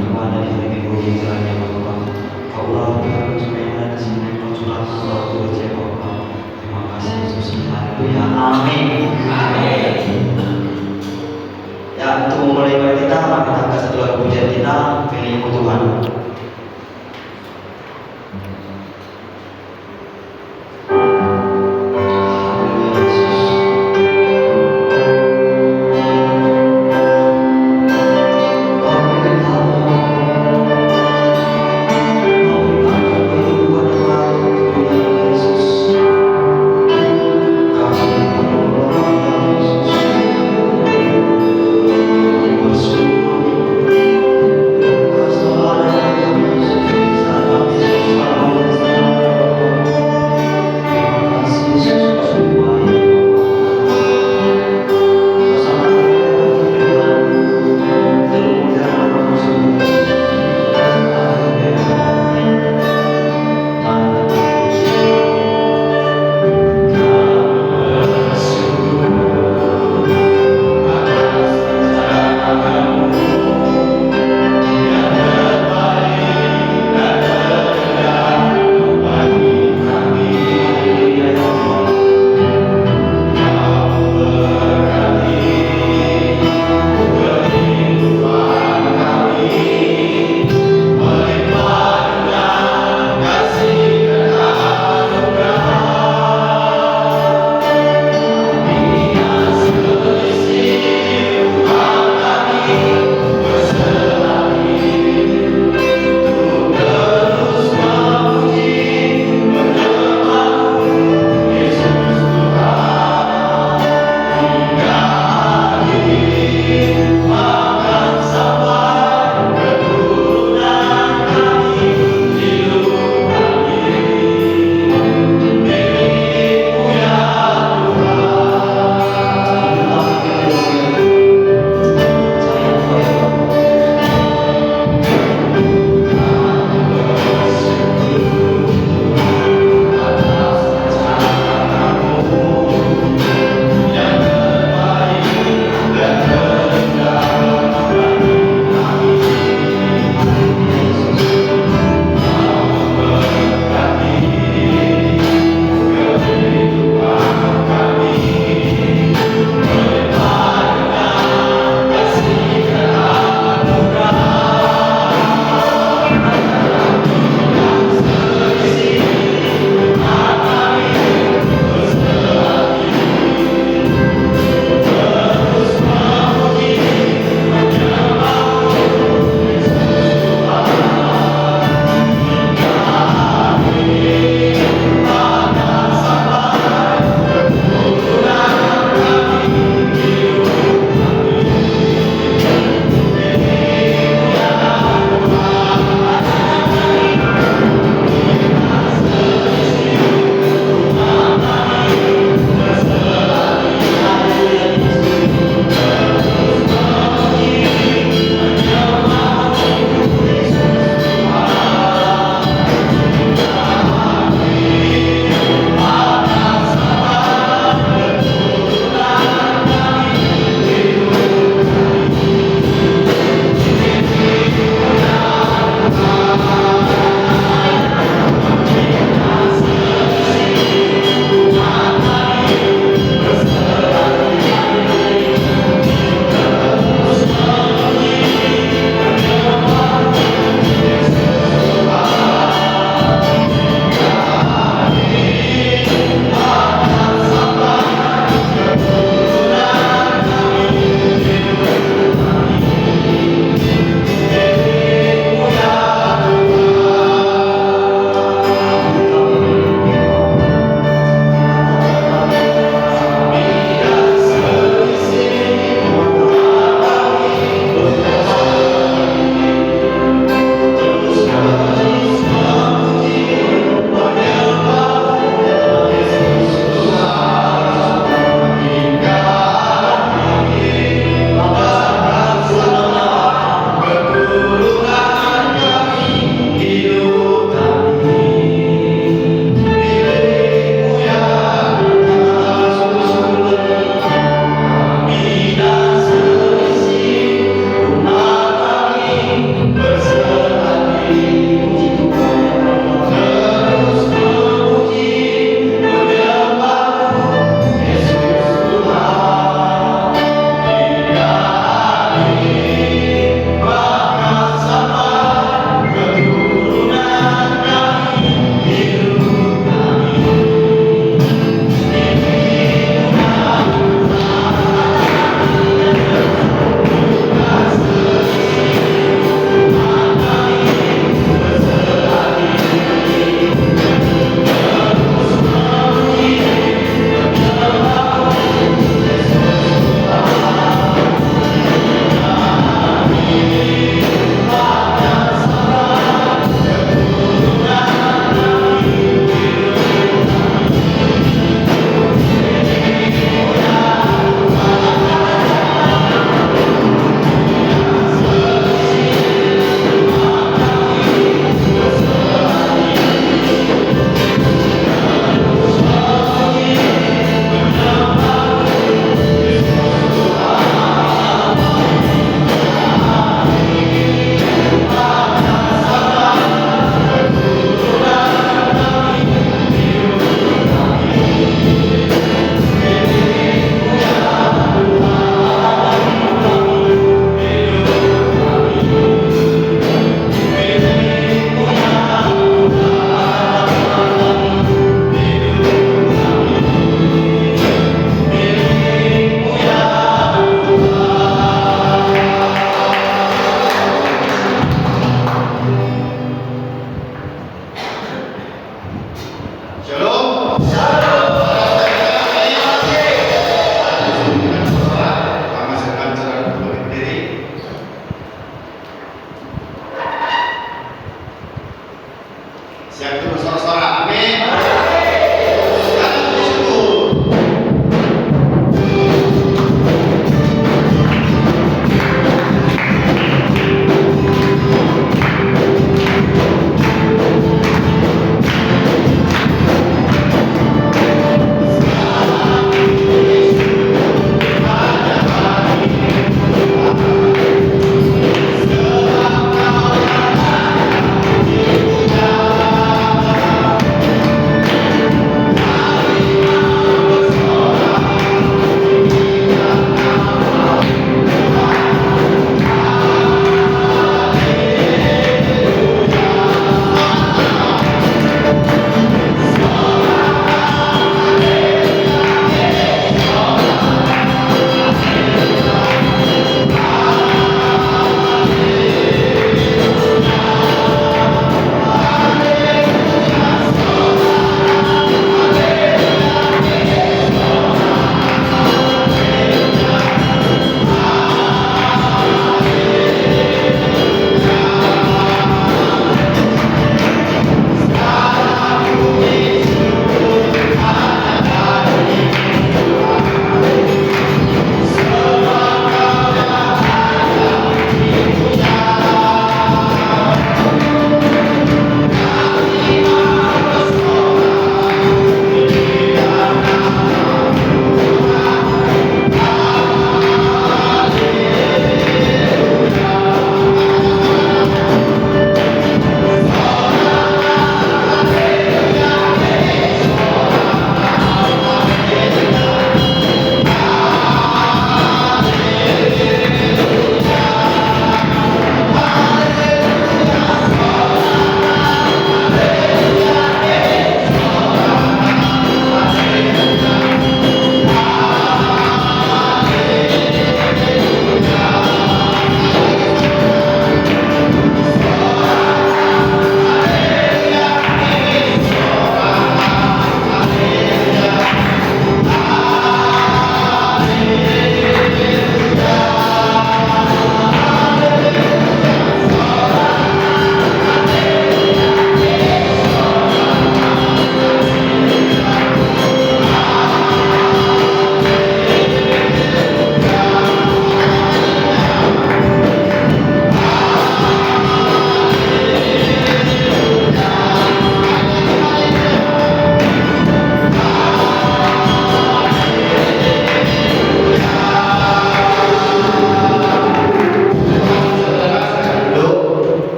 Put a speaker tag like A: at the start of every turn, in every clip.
A: ibadah di hari Minggu yang cerahnya Bapak. Allah Tuhan supaya ada di sini Engkau curahkan roh Tuhan ya Bapak. Terima kasih Yesus. Haleluya. Amin. Amin. Ya, untuk memulai ibadah kita, mari kita angkat satu lagu pujian kita, Pilihmu Tuhan. Kasih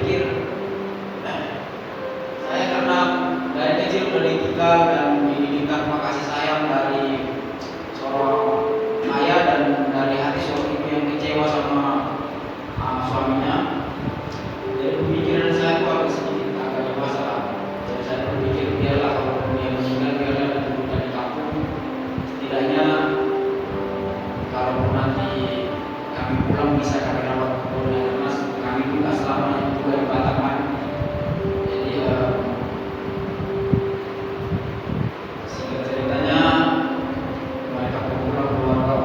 B: pikir, saya karena dari kecil udah ditinggal dan dididik tanpa kasih sayang dari seorang ayah dan dari hati seorang ibu yang kecewa sama suaminya. Jadi pemikiran saya kok agak dewasa lah. Jadi saya berpikir biarlah kalau dia meninggal biarlah dikuburkan di kampung. Setidaknya kalau nanti kami pulang bisa kami rawat keluarga karena kami juga selamanya juga di Batam. Jadi singkat ceritanya mereka pulang keluarga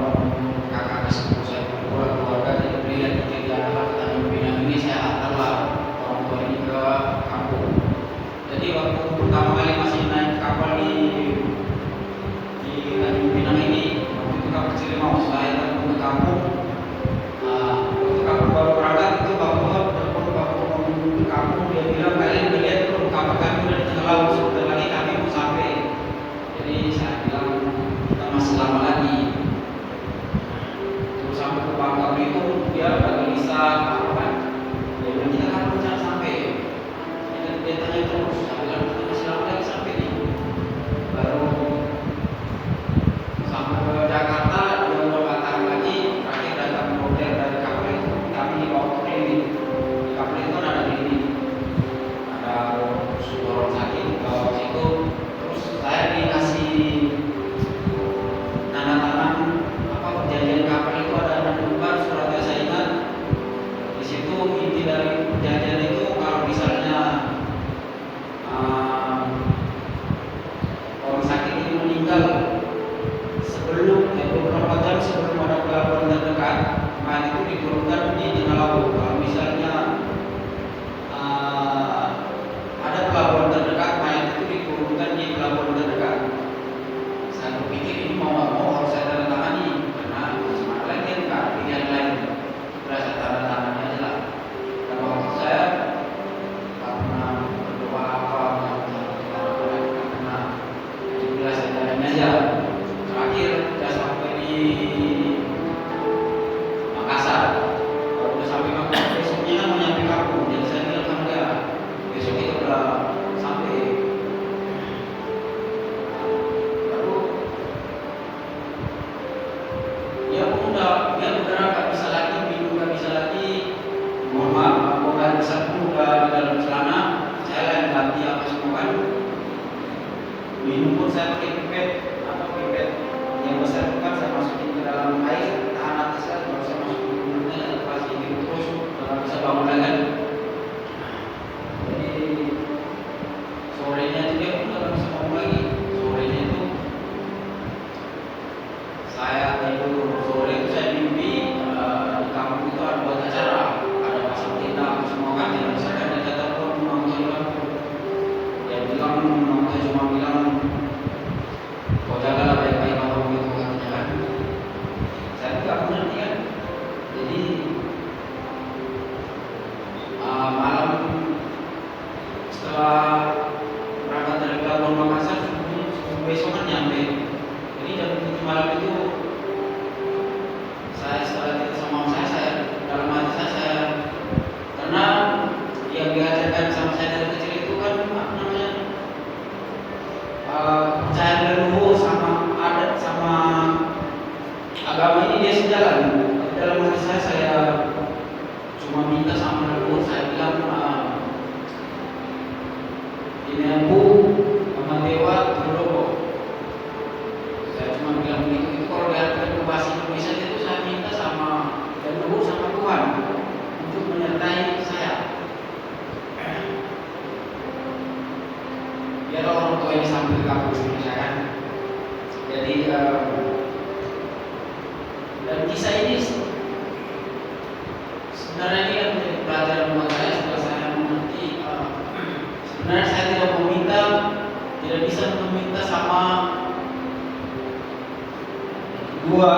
B: kakak sepupu saya pulang keluarga jadi melihat tiga anak petani pinang ini saya antarlah orang tua ini ke kampung. Jadi waktu pertama kali masih naik kapal di Tanjung Pinang ini, waktu itu kapal Cilimau, saya datang ke kampung. Waktu kapal baru berangkat itu bapak ke kampung dia bilang kalian udah lihat belum kapal kami udah di tengah laut, sebentar lagi kami mau sampai. Jadi saya bilang kita masih lama lagi. Terus sampai ke Bangka Belitung dia agak gelisah apa kan? Dia bilang kita kan belum sampai. Dia tanya terus, saya bilang kita masih lama lagi sampai nih. Baru sampai ke Jakarta, dia udah batal lagi. Terakhir datang model dari kapal itu, kami dibawa ke klinik. Di kapal itu ada klinik, ada orang sakit ke situ. Terus saya dikasih tanda tangan apa perjanjian kapal itu ada lembar suratnya saya ingat. Di situ inti dari perjanjian itu kalau misalnya orang sakit ini meninggal sebelum beberapa jam sebelum ada pelabuhan terdekat, mayat itu diturunkan di tengah laut. Kalau misalnya ada pelabuhan terdekat, mayat itu diturunkan di pelabuhan terdekat. Saya berpikir ini mau nggak mau harus saya tanda tangani karena semangat lain kan nggak ada pilihan lain. Sudah saya tanda tangani aja lah. Karena waktu saya karena berdoa apa karena jelas saya tandanya aja. Terakhir sudah sampai di Makassar. Kalau udah sampai Makassar besoknya kan mau nyampe kampung. Jadi saya bilang sama dia besok itu udah sampai. Lalu dia pun dia udah nggak bisa lagi minum, nggak bisa lagi. Mohon maaf, kalau nggak bisa pun udah di dalam celana. Saya yang ganti apa semua kan. Minum pun saya pakai pipet yang besar bukan saya masukin ke dalam air tahan atasnya kalau saya masukin ke mulutnya pasti gitu terus nggak bisa bangun lagi. Jadi sorenya itu dia pun nggak bisa bangun lagi. Sorenya itu saya tidur sore itu saya mimpi di kampung itu ada buat acara, ada pasang tenda apa semua kan tidak bisa kan dia telepon manggil dia bilang cuma bilang kau jagalah baik-baik kalau begitu katanya kan. Saya juga mengerti kan. Jadi malam setelah berangkat dari Pelabuhan Makassar besok kan nyampe. Jadi jam 7 malam itu saya setelah kita sama saya dalam hati saya karena yang diajarkan sama saya dari kecil itu kan apa namanya percaya leluhur sama adat sama agama ini dia sejalan. Dalam hati saya cuma minta sama leluhur, saya bilang ini aku sama dewa Turobo. Saya cuma bilang begitu. Itu kalau diartikan ke bahasa Indonesia itu saya minta sama leluhur sama Tuhan untuk menyertai saya. Biar orang tua ini sampai ke kampung Indonesia kan. Jadi dan kisah ini sebenarnya ini kan menjadi pelajaran buat saya setelah saya mengerti sebenarnya saya tidak bisa meminta sama dua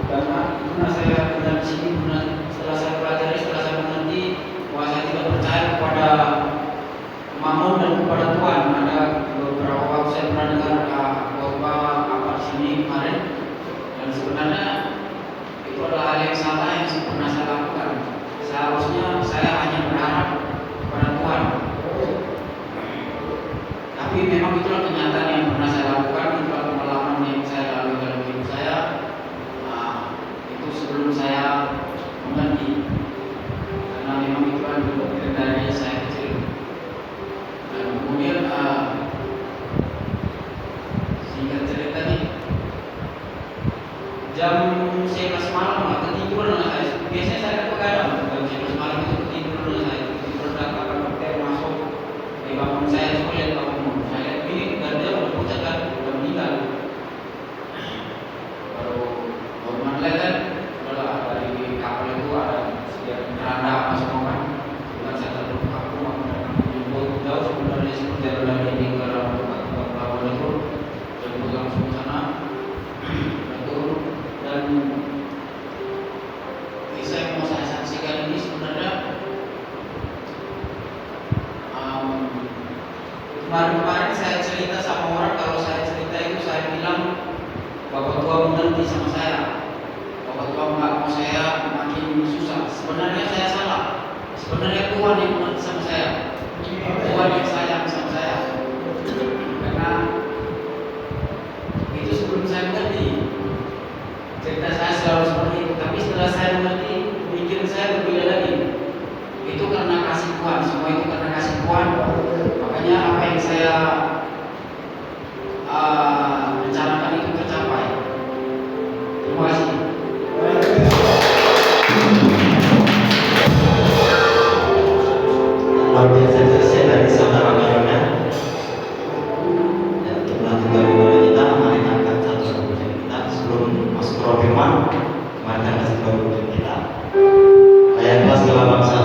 B: karena saya tinggal di sini setelah saya pelajari, setelah saya mengerti bahwa saya tidak percaya kepada Mammon dan kepada Tuhan. Ada beberapa waktu saya berbagi sama saya bahwa Tuhan nggak mau saya makin susah. Sebenarnya saya salah. Sebenarnya Tuhan yang mengerti sama saya. Tuhan yang sayang sama saya. Karena itu sebelum saya mengerti. Cerita saya selalu seperti itu. Tapi setelah saya mengerti, pikiran saya berbeda lagi. Itu karena kasih Tuhan. Semua itu karena kasih Tuhan. Makanya apa yang saya rencanakan itu tercapai. Terima kasih.
A: Luar biasa selesai dari saudara Marona. Dan untuk melanjutkan ibadah kita, mari kita angkat satu pujian kita sebelum masuk ke roh firman. Mari kita kasih tahu pujian kita. Ayat kelas segala bangsa.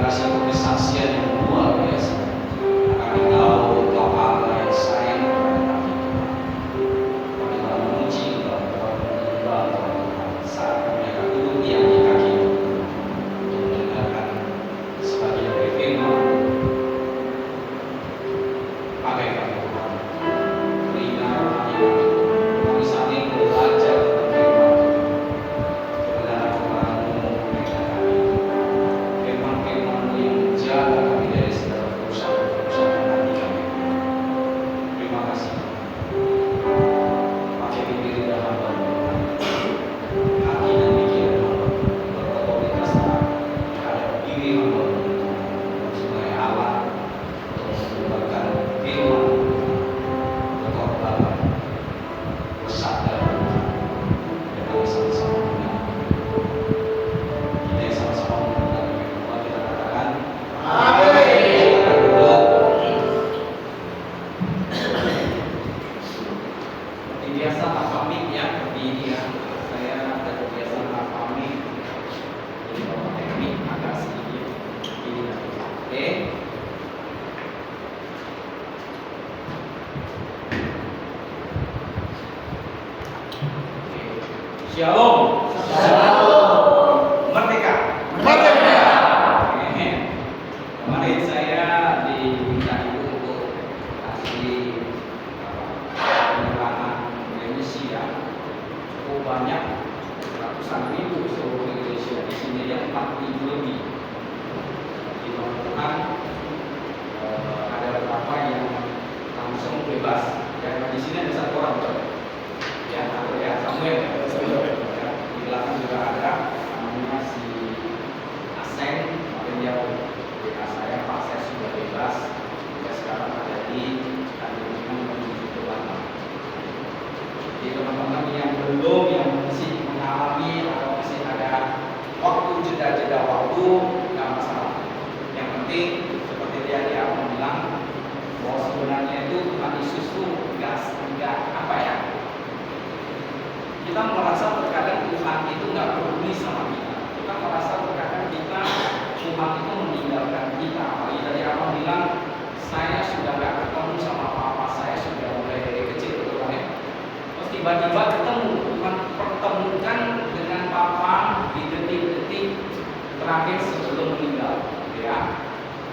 B: adalah satu kesaksian yang luar biasa. Kami tahu Engkau Allah yang sayang kepada kami. Kami telah memuji Engkau, telah menyembah Engkau Tuhan. Saat kami akan duduk diam di kaki untuk mendengarkan sebagian dari firman. Pakai kami Tuhan, telinga rohani kami. Kami saling belajar tentang firman Tuhan. Kebenaran-kebenaran-Mu mengenai kami. Firman-firman-Mu yang menjaga kami dari segala kerusakan-kerusakan hati kami. Terima kasih. Pakai bibir dan hamba Tuhan. Hati dan pikiran hamba berotoritas terhadap diri hamba Tuhan sebagai alat untuk menyebarkan firman berkorban bersabda dan kami sama-sama mendengar. Kita yang sama-sama mendengar firman kita katakan amin. Silakan duduk. Seperti biasa Pak pamit ya, ini ya. Saya ada kebiasaan Pak pamit. Jadi kalau teknik agak sedikit ini. Oke. Shalom. Merdeka. Kemarin saya diminta Ibu untuk kasih penyerahan remisi ya. Cukup banyak, ratusan ribu seluruh Indonesia. Di sini ya 4.000 lebih. Di Tuhan ada beberapa yang langsung bebas. Ya, di sini ada satu orang Pak. Ya, aku ya, Samuel ya. Ya, di belakang juga ada namanya si Asen, kemarin dia WA saya, Pak saya sudah bebas, saya sekarang ada di Tanjung menuju ke Batam. Jadi teman-teman yang belum, yang masih mengalami atau masih ada waktu jeda-jeda waktu, nggak masalah. Yang penting seperti dia awal bilang bahwa sebenarnya itu Tuhan Yesus tuh nggak apa ya? Kita merasa terkadang Tuhan itu nggak peduli sama kita. Kita merasa terkadang Tuhan itu meninggalkan kita. Apalagi tadi Abang bilang, saya sudah nggak ketemu sama papa, saya sudah mulai dari kecil, betul kan ya? Terus tiba-tiba ketemu, Tuhan pertemukan dengan papa di detik-detik terakhir sebelum meninggal, ya.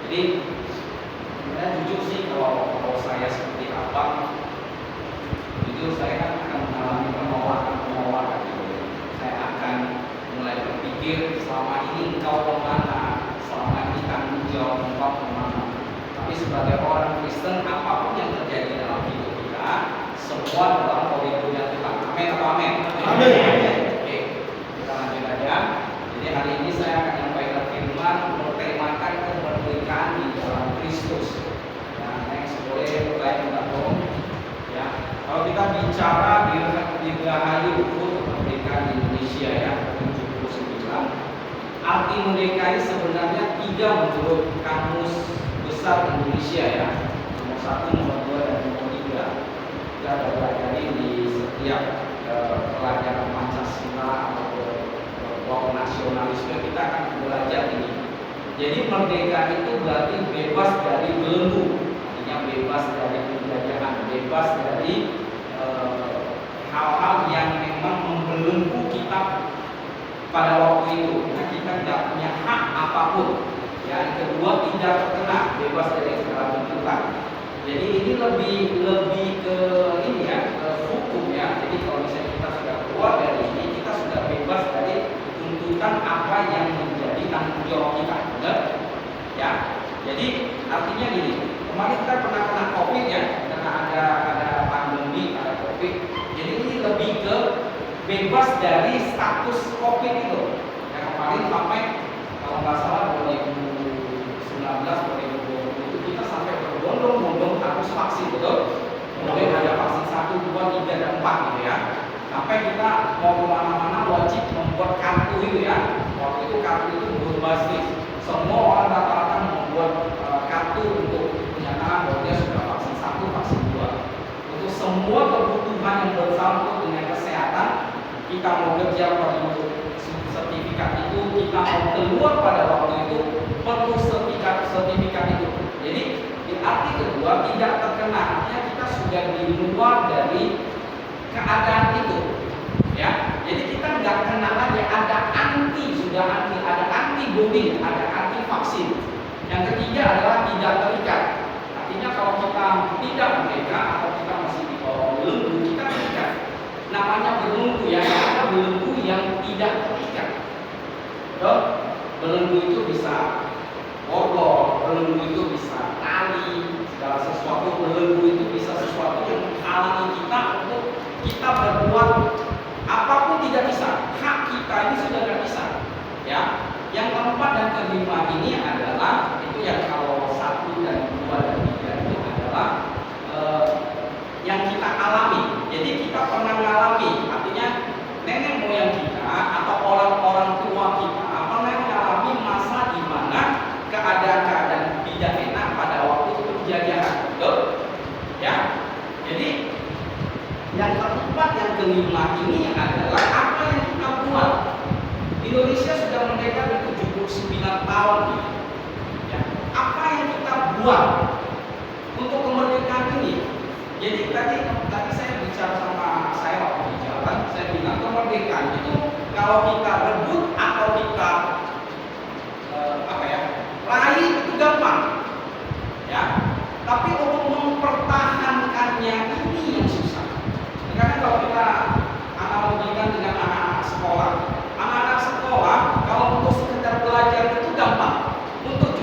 B: Jadi, jujur sih kalau saya seperti Abang, jujur saya kan akan mengalami penolakan gitu. Saya akan mulai berpikir selama ini engkau kemana, selama ini tanggung jawab engkau kemana. Tapi sebagai orang Kristen, apapun yang terjadi dalam hidup kita, semua dalam koridornya Tuhan. Amin atau amin? Amin. Oke, kita lanjut aja. Jadi hari ini saya akan menyampaikan firman bertemakan kemerdekaan di dalam Kristus. Nah, next boleh mulai minta tolong. Ya, kalau kita bicara Dirgahayu kemerdekaan Indonesia ya 79, arti merdeka sebenarnya 3 menurut Kamus Besar Indonesia ya, nomor 1, nomor 2, dan nomor 3. Kita ada pelajari di setiap pelajaran Pancasila atau kelompok nasionalisme, kita akan belajar ini. Jadi merdeka itu berarti bebas dari belenggu, artinya bebas dari penjajahan, bebas dari hal-hal yang memang membelenggu kita pada waktu itu. Karena kita tidak punya hak apapun. Yang kedua, tidak terkena, bebas dari segala tuntutan. Jadi ini lebih ke ini ya, ke hukum ya. Jadi kalau misalnya kita sudah keluar dari ini, kita sudah bebas dari tuntutan apa yang menjadi tanggung jawab kita, benar? Ya. Jadi artinya gini, kemarin kita pernah kena COVID ya, karena ada pandemi, ada COVID. Jadi ini lebih ke bebas dari status COVID itu. Yang kemarin sampai kalau nggak salah 2019, 2020 itu kita sampai berbondong-bondong harus vaksin, betul? Kemudian ada vaksin 1, 2, 3, dan 4 gitu ya. Sampai kita mau kemana-mana wajib membuat kartu itu ya. Waktu itu kartu itu berbasis semua orang rata-rata membuat kartu untuk menyatakan bahwa dia sudah vaksin 1, vaksin 2. Untuk semua kebutuhan yang bersangkut dengan kesehatan, kita mau kerja perlu sertifikat itu, kita mau keluar pada waktu itu perlu keadaan itu. Ya, jadi kita nggak kena lagi, ada anti, sudah anti, ada antibody, ada anti vaksin. Yang ketiga adalah tidak terikat. Artinya kalau kita tidak merdeka atau kita masih di bawah belenggu, kita terikat. Namanya belenggu ya, ada belenggu yang tidak terikat. Belenggu itu bisa borgol, belenggu itu bisa tali, segala sesuatu. Belenggu itu bisa sesuatu yang menghalangi kita untuk kita berbuat apapun, tidak bisa. Hak kita ini sudah tidak bisa. Ya, yang keempat dan kelima ini adalah itu yang kalau 1 dan 2 dan 3 itu adalah yang kita alami. Jadi kita pernah mengalami, artinya nenek moyang kita atau orang-orang tua kita pernah mengalami masa di mana keadaan-keadaan tidak enak pada waktu itu penjajahan, betul? Ya, jadi yang keempat, yang kelima ini adalah apa yang kita buat. Indonesia sudah merdeka di 79 tahun. Ya, apa yang kita buat untuk kemerdekaan ini? Jadi tadi saya bicara sama saya waktu di jalan, saya bilang kemerdekaan itu kalau kita rebut atau kita raih itu gampang, ya. Tapi untuk mempertahankannya ini yang susah. Karena kalau kita analogikan dengan anak-anak sekolah, kalau untuk sekedar belajar itu gampang. Untuk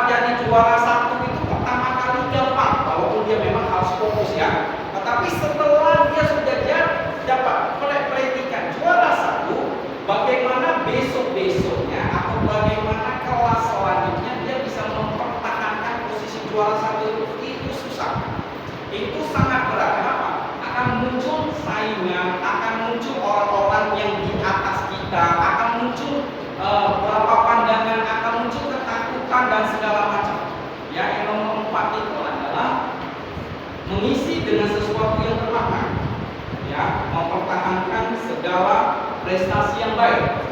B: jadi juara 1 itu pertama kali gampang, walaupun dia memang harus fokus ya. Tetapi setelah dia sudah dapat predikat juara 1, bagaimana besoknya atau bagaimana kelas selanjutnya dia bisa mempertahankan posisi juara 1 itu susah. Itu sangat berat. Kenapa? Akan muncul saingan, akan muncul orang-orang yang di atas kita, akan muncul beberapa pandangan, akan muncul ketakutan dan segala macam. Ya, yang nomor 4 itu adalah mengisi dengan sesuatu yang bermakna. Ya, mempertahankan segala prestasi yang baik.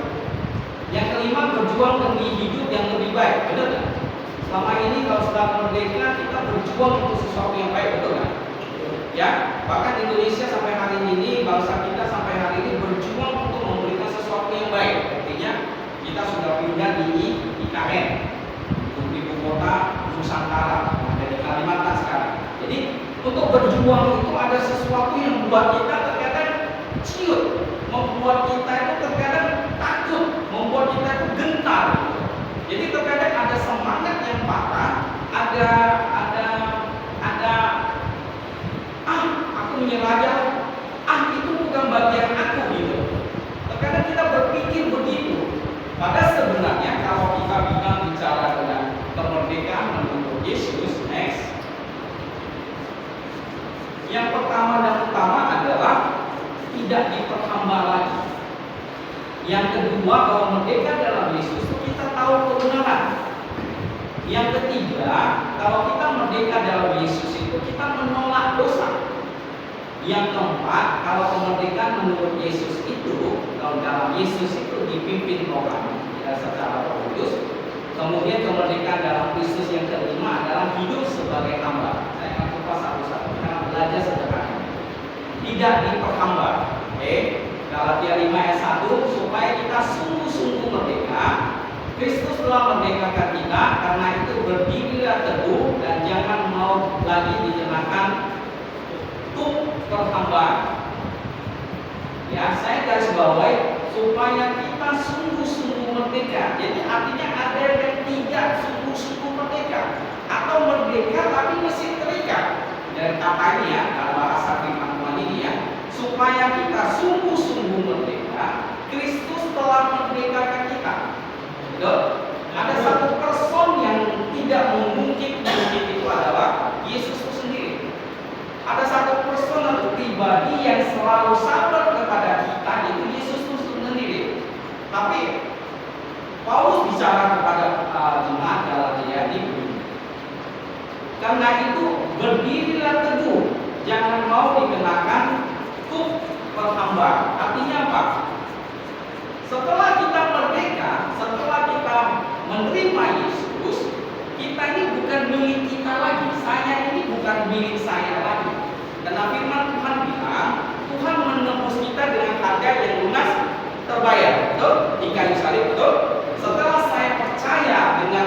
B: Yang kelima, berjuang demi hidup yang lebih baik. Benar nggak? Selama ini kalau sudah merdeka kita berjuang untuk sesuatu yang baik, betul nggak? Ya, bahkan Indonesia sampai hari ini, bangsa kita sampai hari ini berjuang untuk memberikan sesuatu yang baik. Artinya kita sudah pindah di IKN, ibu kota Nusantara, ada di Kalimantan sekarang. Jadi untuk berjuang itu ada sesuatu yang membuat kita terkadang ciut, membuat kita itu terkadang takut, membuat kita itu gentar. Jadi terkadang ada semangat yang parah, ada aku menyerah aja, itu bukan bagian aku gitu. Terkadang kita berpikir begitu. Padahal sebenarnya kalau kita bicara dengan kemerdekaan menurut Yesus, next. Yang pertama dan utama adalah tidak diperhamba lagi. Yang kedua, kalau merdeka dalam Yesus kita tahu kebenaran. Yang ketiga, kalau kita merdeka dalam Yesus itu kita menolak dosa. Yang keempat, kalau kemerdekaan menurut Yesus itu, kalau dalam Yesus itu dipimpin rohani, ya, secara Roh Kudus. Kemudian kemerdekaan dalam Kristus yang kelima adalah hidup sebagai hamba. Saya akan kupas satu-satu karena belajar sederhana. Tidak diperhamba. Galatia 5 ayat 1, supaya kita sungguh-sungguh merdeka. Kristus telah merdekakan kita, karena itu berdirilah teguh dan jangan mau lagi dikenakan perhambaan. Ya, saya garis bawahi supaya kita sungguh-sungguh merdeka. Jadi artinya ada yang tidak sungguh-sungguh merdeka atau merdeka tapi masih terikat. Dan kata ini ya, dalam bahasa firman Tuhan ini ya, supaya kita sungguh-sungguh merdeka, Kristus telah merdekakan kita. Betul? Ada satu person yang tidak mungkin itu adalah Yesus itu sendiri. Ada satu person atau pribadi yang selalu sabar kepada kita, itu Yesus itu sendiri. Tapi Paulus bicara kepada jemaat Galatia ini, karena itu berdirilah teguh, jangan mau dikenakan kuk perhambaan. Artinya apa? Setelah kita merdeka, setelah kita menerima Yesus, kita ini bukan milik kita lagi. Saya ini bukan milik saya lagi. Karena firman Tuhan bilang, Tuhan Tuhan menebus kita dengan harga yang lunas terbayar, betul? Di kayu salib, betul? Setelah saya percaya dengan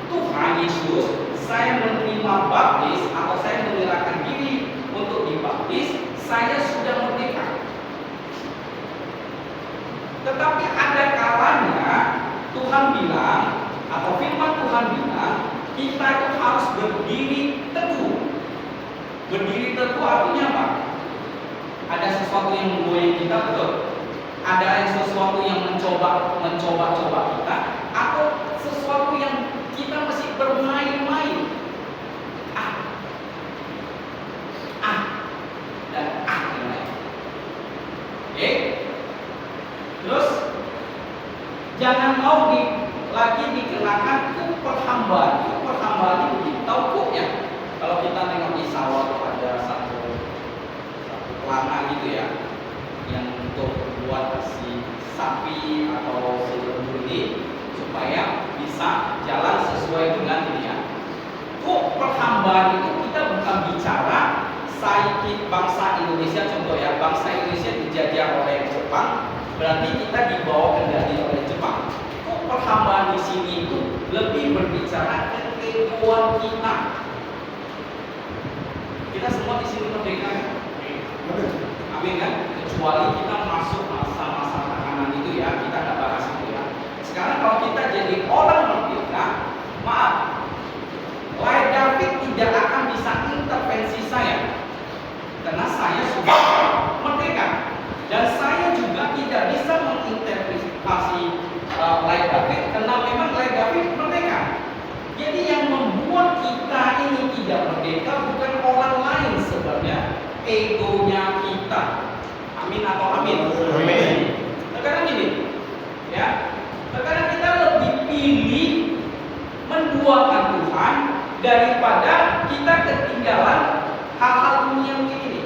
B: Tuhan Yesus, saya menerima baptis atau saya menyerahkan diri untuk dibaptis, saya sudah merdeka. Tetapi ada kalanya Tuhan bilang, atau firman Tuhan bilang, kita itu harus berdiri teguh. Berdiri teguh artinya apa? Ada sesuatu yang menggoyang kita, betul? Ada sesuatu yang mencoba kita, atau sesuatu yang kita masih bermain-main. Dan yang lain. Oke? Terus jangan mau lagi dikenakan kuk perhambaan. Kuk perhambaan itu begini. Tahu kuk ya? Kalau kita tengok di sawah ada satu pelana gitu ya, yang untuk buat si sapi atau si lembu ini supaya bisa jalan sesuai dengan ini ya. Kuk perhambaan itu kita bukan bicara bangsa Indonesia, contoh ya, bangsa Indonesia dijajah oleh Jepang, berarti kita dibawa kendali oleh Jepang. Kok perhambaan di sini itu lebih berbicara keegoan kita. Kita semua di sini merdeka kan? Amin kan? Kecuali kita masuk masa-masa tekanan itu ya, kita nggak bahas itu ya. Sekarang kalau kita jadi orang merdeka, maaf, Lai David tidak akan bisa intervensi saya. Karena saya sudah merdeka dan saya juga tidak bisa menginterpretasi Lai David karena memang Lai David merdeka. Jadi yang membuat kita ini tidak merdeka bukan orang lain sebenarnya, egonya kita. Amin atau amin?
C: Amin.
B: Terkadang gini, ya, terkadang kita lebih pilih menduakan Tuhan daripada kita ketinggalan hal-hal dunia ini.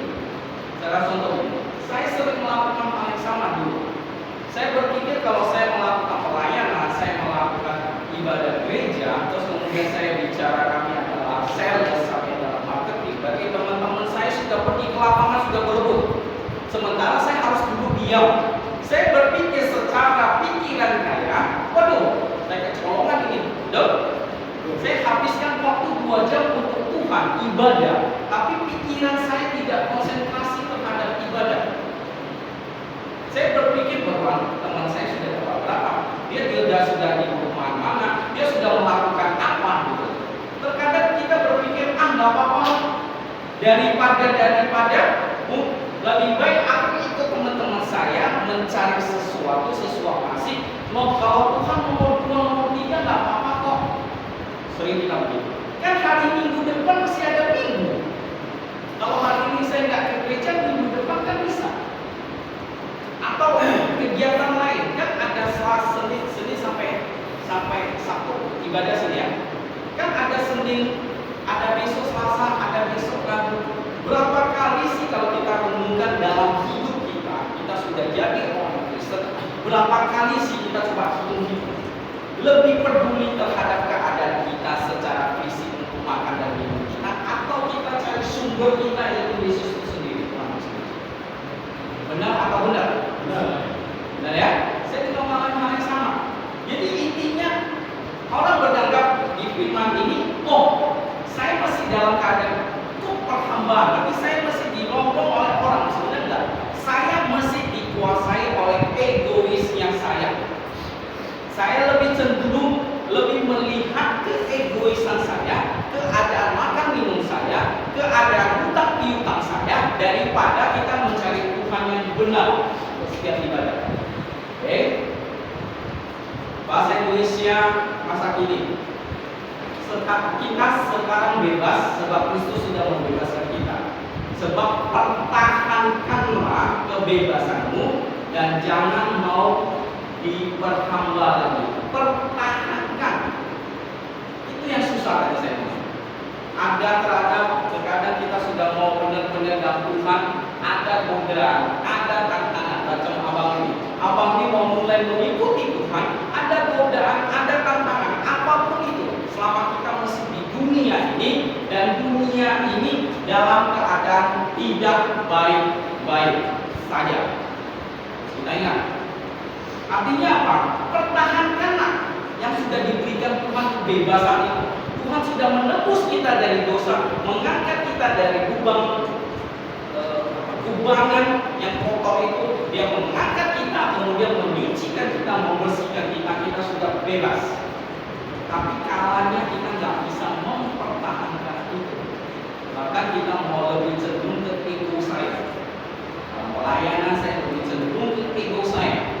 B: Salah contohnya, saya sering melakukan hal yang sama dulu. Saya berpikir kalau saya melakukan pelayanan, saya melakukan ibadah gereja, terus kemudian saya bicara kami adalah sales, kami adalah marketing. Bagi teman-teman saya sudah pergi ke lapangan, sudah berebut. Sementara saya harus duduk diam. Saya berpikir secara pikiran saya, waduh, saya kecolongan ini. Saya habiskan waktu 2 jam untuk Tuhan, ibadah, tapi pikiran saya tidak konsentrasi terhadap ibadah. Saya berpikir bahwa teman saya sudah dapat berapa, dia sudah di perumahan mana, dia sudah melakukan apa gitu. Terkadang kita berpikir, nggak apa-apa, daripada lebih baik aku ikut teman-teman saya mencari sesuatu asik. Kalau Tuhan nomor 2, nomor 3 nggak apa-apa kok. Sering bilang begitu. Kan hari Minggu depan masih ada minggu. Kalau hari ini saya nggak ke gereja, minggu depan kan bisa. Atau kegiatan lain kan ada Senin sampai Sabtu ibadah sini ya. Kan ada Senin, ada besok Selasa, ada besok Rabu. Berapa kali sih kalau kita renungkan dalam hidup kita sudah jadi orang Kristen, berapa kali sih kita coba hitung lebih peduli terhadap keadaan kita secara fisik untuk makan dan minum kita, atau kita cari sumber kita yaitu Yesus itu sendiri, Tuhan sendiri. Benar atau benar? Benar ya? Saya juga mengalami hal yang sama. Jadi intinya orang berdanggap di firman ini, saya masih dalam keadaan perhambaan, tapi saya masih dirombong oleh orang. Sebenarnya enggak. Saya masih dikuasai oleh egoisnya saya. Saya lebih cenderung melihat keegoisan saya, keadaan makan minum saya, keadaan hutang piutang saya, daripada kita mencari Tuhan yang benar untuk setiap ibadah. Oke? Bahasa Indonesia masa kini. Kita sekarang bebas sebab Kristus sudah membebaskan kita. Sebab pertahankanlah kebebasanmu dan jangan mau diperhamba lagi. Pertahankan. Itu yang susah tadi saya bilang. Ada terkadang kita sudah mau benar-benar dalam Tuhan, ada godaan, ada tantangan. Macam abang ini. Abang ini mau mulai mengikuti Tuhan, ada godaan, ada tantangan, apapun itu. Selama kita masih di dunia ini dan dunia ini dalam keadaan tidak baik-baik. saja. Kita ingat. Artinya apa? Pertahankanlah yang sudah diberikan Tuhan kebebasan itu. Tuhan sudah menebus kita dari dosa, mengangkat kita dari kubangan yang kotor itu. Dia mengangkat kita, kemudian menyucikan kita, membersihkan kita. Kita sudah bebas. Tapi kalanya kita nggak bisa mempertahankan itu. Bahkan kita mau lebih cenderung ke ego saya. Pelayanan saya lebih cenderung ke ego saya.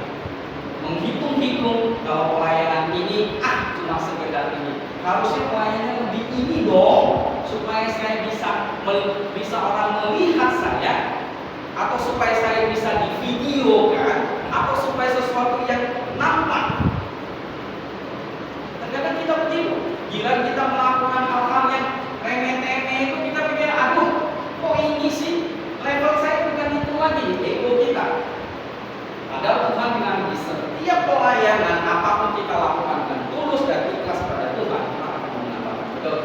B: Menghitung-hitung kalau pelayanan ini cuma sekedar ini. Harusnya pelayanan lebih ini dong, supaya saya bisa orang melihat saya, atau supaya saya bisa divideokan, atau supaya sesuatu yang nampak. Terkadang kita begitu. Gila kita melakukan hal-hal yang remeh-temeh itu kita pikir, aduh, kok ini sih level saya bukan itu lagi, ego kita. Padahal Tuhan bilang di setiap pelayanan apapun kita lakukan dengan tulus dan ikhlas pada Tuhan, kita akan menambahkan. Betul.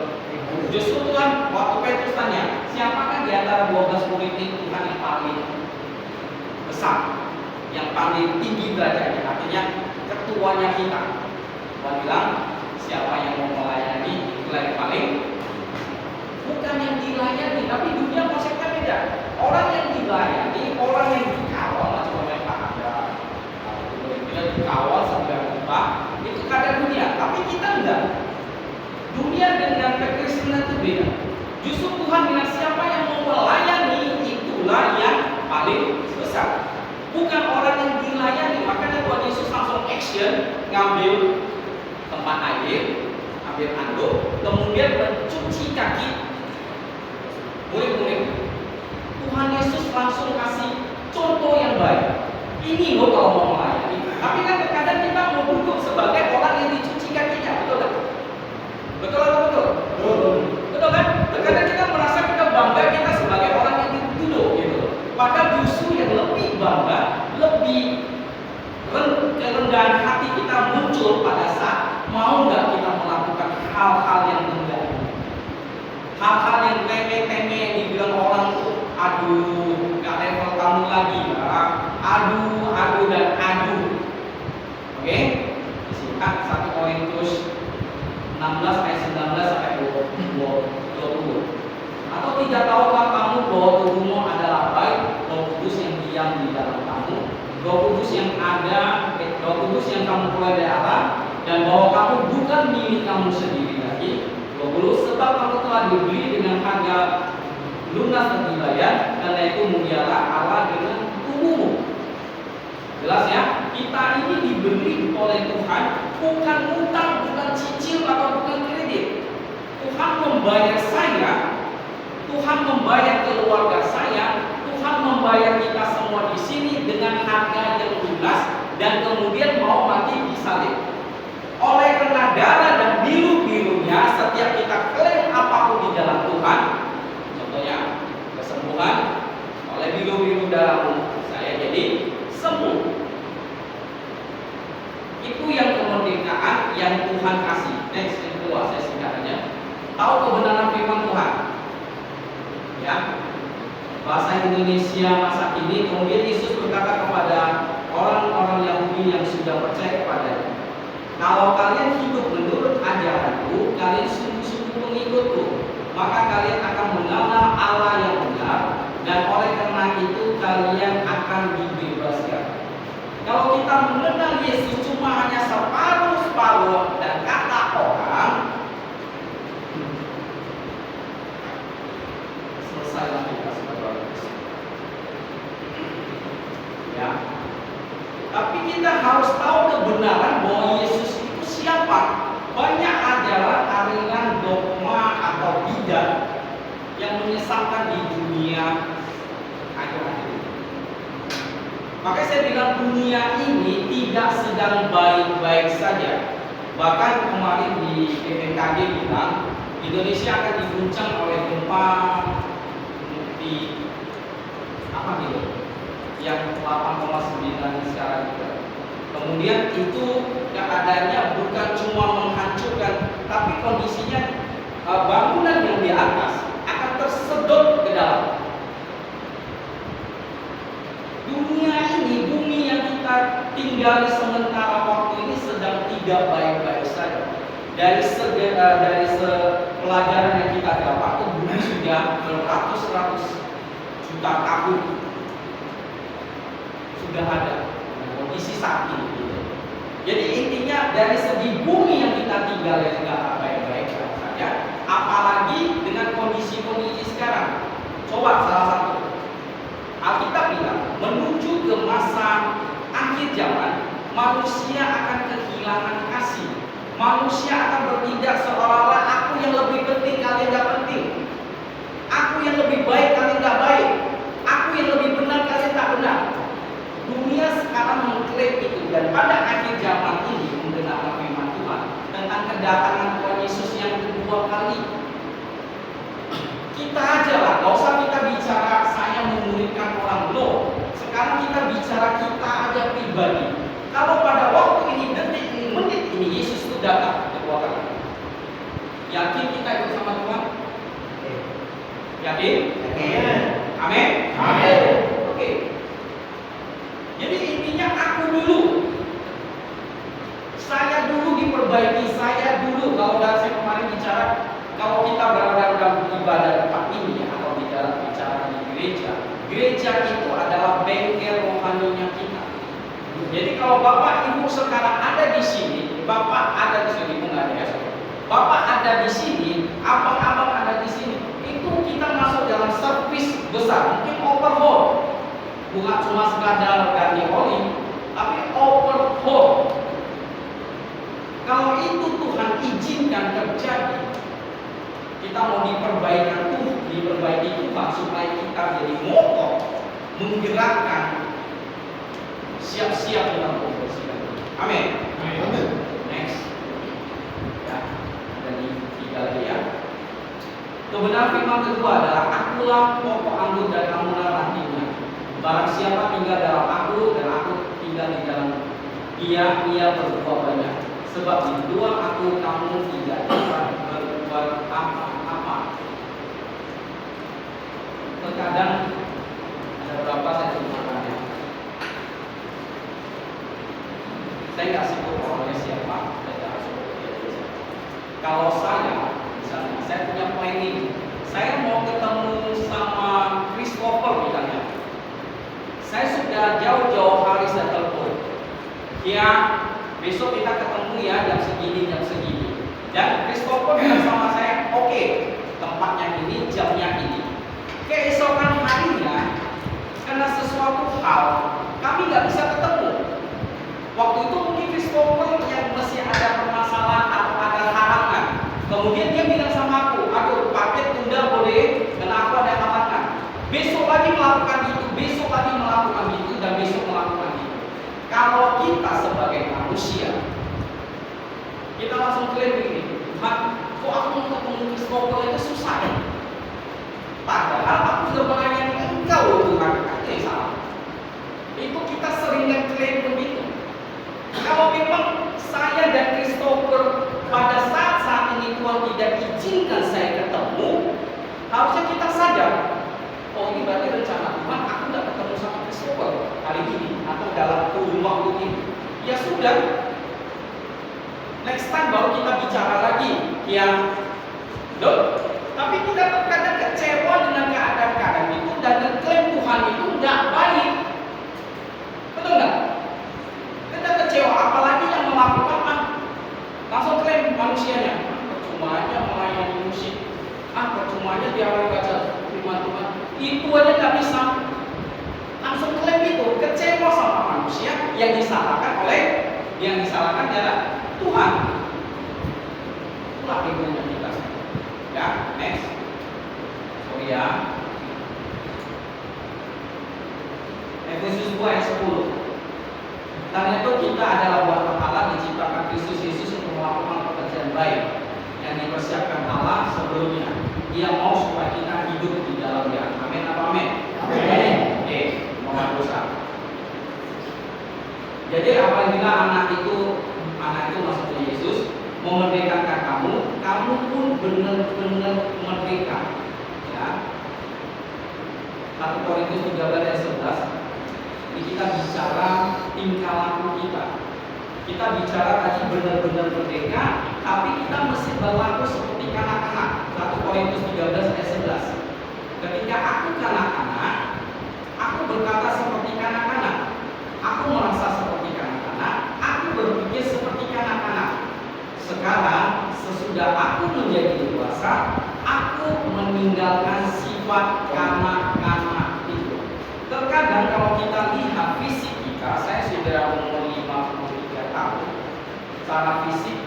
B: Justru Tuhan waktu Petrus tanya, siapakah di antara 12 murid itu Tuhan yang paling besar, yang paling tinggi derajatnya? Artinya ketuanya kita. Tuhan bilang, siapa yang mau melayani itulah yang paling. Bukan yang dilayani, tapi dunia konsepnya beda. Orang yang dilayani, orang yang dikawal, macam Pak Anda, kita dikawal sampai lupa, itu kadang dunia. Tapi kita enggak. Dunia dengan kekristenan itu beda. Justru Tuhan bilang siapa yang mau melayani itulah yang paling besar. Bukan orang yang dilayani. Makanya Tuhan Yesus langsung action, ngambil tempat air, ambil anduk, kemudian mencuci kaki murid-murid. Tuhan Yesus langsung kasih contoh yang baik. Ini loh kalau mau melayani. Tapi kan terkadang kita mau duduk sebagai orang yang dicuci kakinya, betul kan? Betul atau betul? Betul kan? Terkadang kita merasa kita bangga kita sebagai orang yang duduk gitu. Padahal justru yang lebih bangga, lebih kerendahan hati kita muncul pada saat mau nggak kita melakukan hal-hal yang rendah, hal-hal yang temeh-temeh yang dibilang orang tuh, aduh, nggak level kamu lagi, ya. Aduh dan aduh. Oke, disingkat 1 Korintus 16 ayat 19 sampai 20. Atau tidak tahukah kamu bahwa tubuhmu adalah baik Roh Kudus yang diam di dalam kamu, Roh Kudus yang Roh Kudus yang kamu peroleh dari Allah, dan bahwa kamu bukan milik kamu sendiri lagi. 20. Sebab kamu telah dibeli dengan harga lunas dan dibayar, karena itu mulialah Allah dengan tubuhmu. Jelas ya, kita ini dibeli oleh Tuhan, bukan utang, bukan cicil atau bukan kredit. Tuhan membayar saya, Tuhan membayar keluarga saya, Tuhan membayar kita semua di sini dengan harga yang lunas, dan kemudian mau mati disalib. Oleh karena darah dan biru-birunya, setiap kita klaim apapun di dalam Tuhan, contohnya kesembuhan, oleh biru-biru dalam saya jadi sembuh. Itu yang kemerdekaan yang Tuhan kasih. Next, yang kedua, saya singkat aja. Tahu kebenaran firman Tuhan. Ya, bahasa Indonesia masa kini. Kemudian Yesus berkata kepada orang-orang Yahudi yang sudah percaya kepadanya, kalau kalian hidup menurut ajaranku, kalian sungguh-sungguh pengikutku, maka kalian akan mengenal Allah yang benar, dan oleh karena itu kalian akan dibebaskan. Kalau kita mengenal Yesus cuma hanya separuh-separuh dan kata orang, selesailah kita sebagai orang Kristen. Ya. Tapi kita harus tahu kebenaran bahwa Yesus itu siapa. Banyak adalah aliran dogma atau bidat yang menyesatkan di dunia akhir-akhir ini. Makanya saya bilang dunia ini tidak sedang baik-baik saja. Bahkan kemarin di BMKG bilang Indonesia akan diguncang oleh gempa di apa gitu, yang 8,9 sekarang juga. Kemudian itu keadaannya bukan cuma menghancurkan, tapi kondisinya bangunan yang di atas akan tersedot ke dalam. dari sementara waktu ini sedang tidak baik-baik saja. Dari pelajaran yang kita dapat, bumi sudah beratus-ratus juta tahun sudah ada kondisi saat ini. Gitu. Jadi intinya dari segi bumi yang kita tinggal yang nggak baik-baik saja, apalagi dengan kondisi-kondisi sekarang. Coba salah satu Alkitab bilang menuju ke masa akhir zaman, manusia akan kehilangan kasih. Manusia akan bertindak seolah-olah aku yang lebih penting, kalian gak penting. Aku yang lebih baik, kalian gak baik. Aku yang lebih benar, kalian tak benar. Dunia sekarang mengklaim itu, dan pada akhir zaman ini mendengar firman Tuhan tentang kedatangan Tuhan Yesus yang kedua kali. Kita aja lah, gak usah kita bicara saya memuridkan orang, loh. Sekarang kita bicara kita aja pribadi. Kalau pada waktu ini, detik ini, menit ini Yesus itu datang kedua kali, yakin kita ikut sama Tuhan? Yakin? Yakin. Amin? Amin. Oke. Jadi intinya aku dulu, saya dulu diperbaiki, saya dulu. Kalau saya kemarin bicara, kalau kita berada dalam ibadah tempat ini atau di dalam bicara di gereja itu adalah bengkel rohaninya kita. Jadi kalau Bapak Ibu sekarang ada di sini, Bapak ada di sini, Bapak ada di sini, abang-abang ada di sini, itu kita masuk dalam servis besar, mungkin overhaul, bukan cuma sekadar ganti oli, tapi overhaul. Kalau itu Tuhan izinkan terjadi, kita mau diperbaiki Tuhan supaya kita jadi motor menggerakkan siap-siap dalam konversi. Amin. Amin. Next. Ya, dari 3 lagi ya. Kebenaran firman kedua adalah akulah pokok anggur dan kamulah rantingnya. Barang siapa tinggal dalam aku dan aku tinggal di dalam ia berbuah banyak. Sebab di luar aku kamu tidak dapat berbuat apa-apa. Terkadang ada beberapa saya ceritakan. Saya nggak sebut orangnya siapa, saya nggak sebut dia. Kalau saya, misalnya, saya punya planning, saya mau ketemu sama Christopher misalnya. Saya sudah jauh-jauh hari saya telepon. Ya, besok kita ketemu ya jam segini. Dan Christopher bilang sama saya, oke, tempatnya ini, jamnya ini. Keesokan harinya, karena sesuatu hal, kami nggak bisa ketemu. Waktu itu mungkin Christopher yang masih ada permasalahan atau ada halangan. Kemudian dia bilang sama aku, aduh paket tunda boleh, karena aku ada halangan. Besok lagi melakukan itu, besok lagi melakukan itu, dan besok melakukan itu. Kalau kita sebagai manusia, kita langsung klaim begini, Tuhan, kok aku mau ketemu Christopher itu susah ya? Padahal aku sudah melayani Engkau Tuhan, itu yang salah. Itu kita sering klaim begitu. Kalau memang saya dan Christopher pada saat ini Tuhan tidak izinkan saya ketemu, harusnya kita sadar, oh ini berarti rencana Tuhan, aku nggak ketemu sama Christopher hari ini atau dalam kurun waktu ini. Ya sudah, next time baru kita bicara lagi yang loh. Tapi kita terkadang kecewa dengan keadaan-keadaan itu dan klaim Tuhan itu nggak baik, betul nggak? Kita kecewa, apalagi yang melakukan langsung klaim manusianya. Percuma aja melayani musik, percuma aja dia baca firman Tuhan. Itu aja nggak bisa. Langsung klaim itu, kecewa sama manusia yang disalahkan adalah Tuhan. Itulah bedanya kita. Ya, next. Sorry ya. Efesus 2 ayat 10. Karena itu kita adalah buatan Allah, diciptakan Kristus Yesus untuk melakukan pekerjaan baik yang dipersiapkan Allah sebelumnya. Dia mau supaya kita hidup di dalamnya. Amin apa amin? Amin. Oke, nomor dosa. Jadi apabila anak itu maksudnya Yesus memerdekakan kamu pun benar-benar merdeka. Ya. 1 Korintus 13 ayat 11.
C: kita bicara tingkah laku kita. Kita bicara tadi benar-benar merdeka, tapi kita mesti berlaku seperti kanak-kanak. 1 Korintus 13 ayat 11. Ketika aku kanak-kanak, aku berkata seperti kanak-kanak. Aku merasa seperti kanak-kanak, aku berpikir seperti kanak-kanak. Sekarang sesudah aku menjadi dewasa, aku meninggalkan sifat kanak-kanak itu. Terkadang kalau kita lihat fisik kita, saya sudah umur 53 tahun. Secara fisik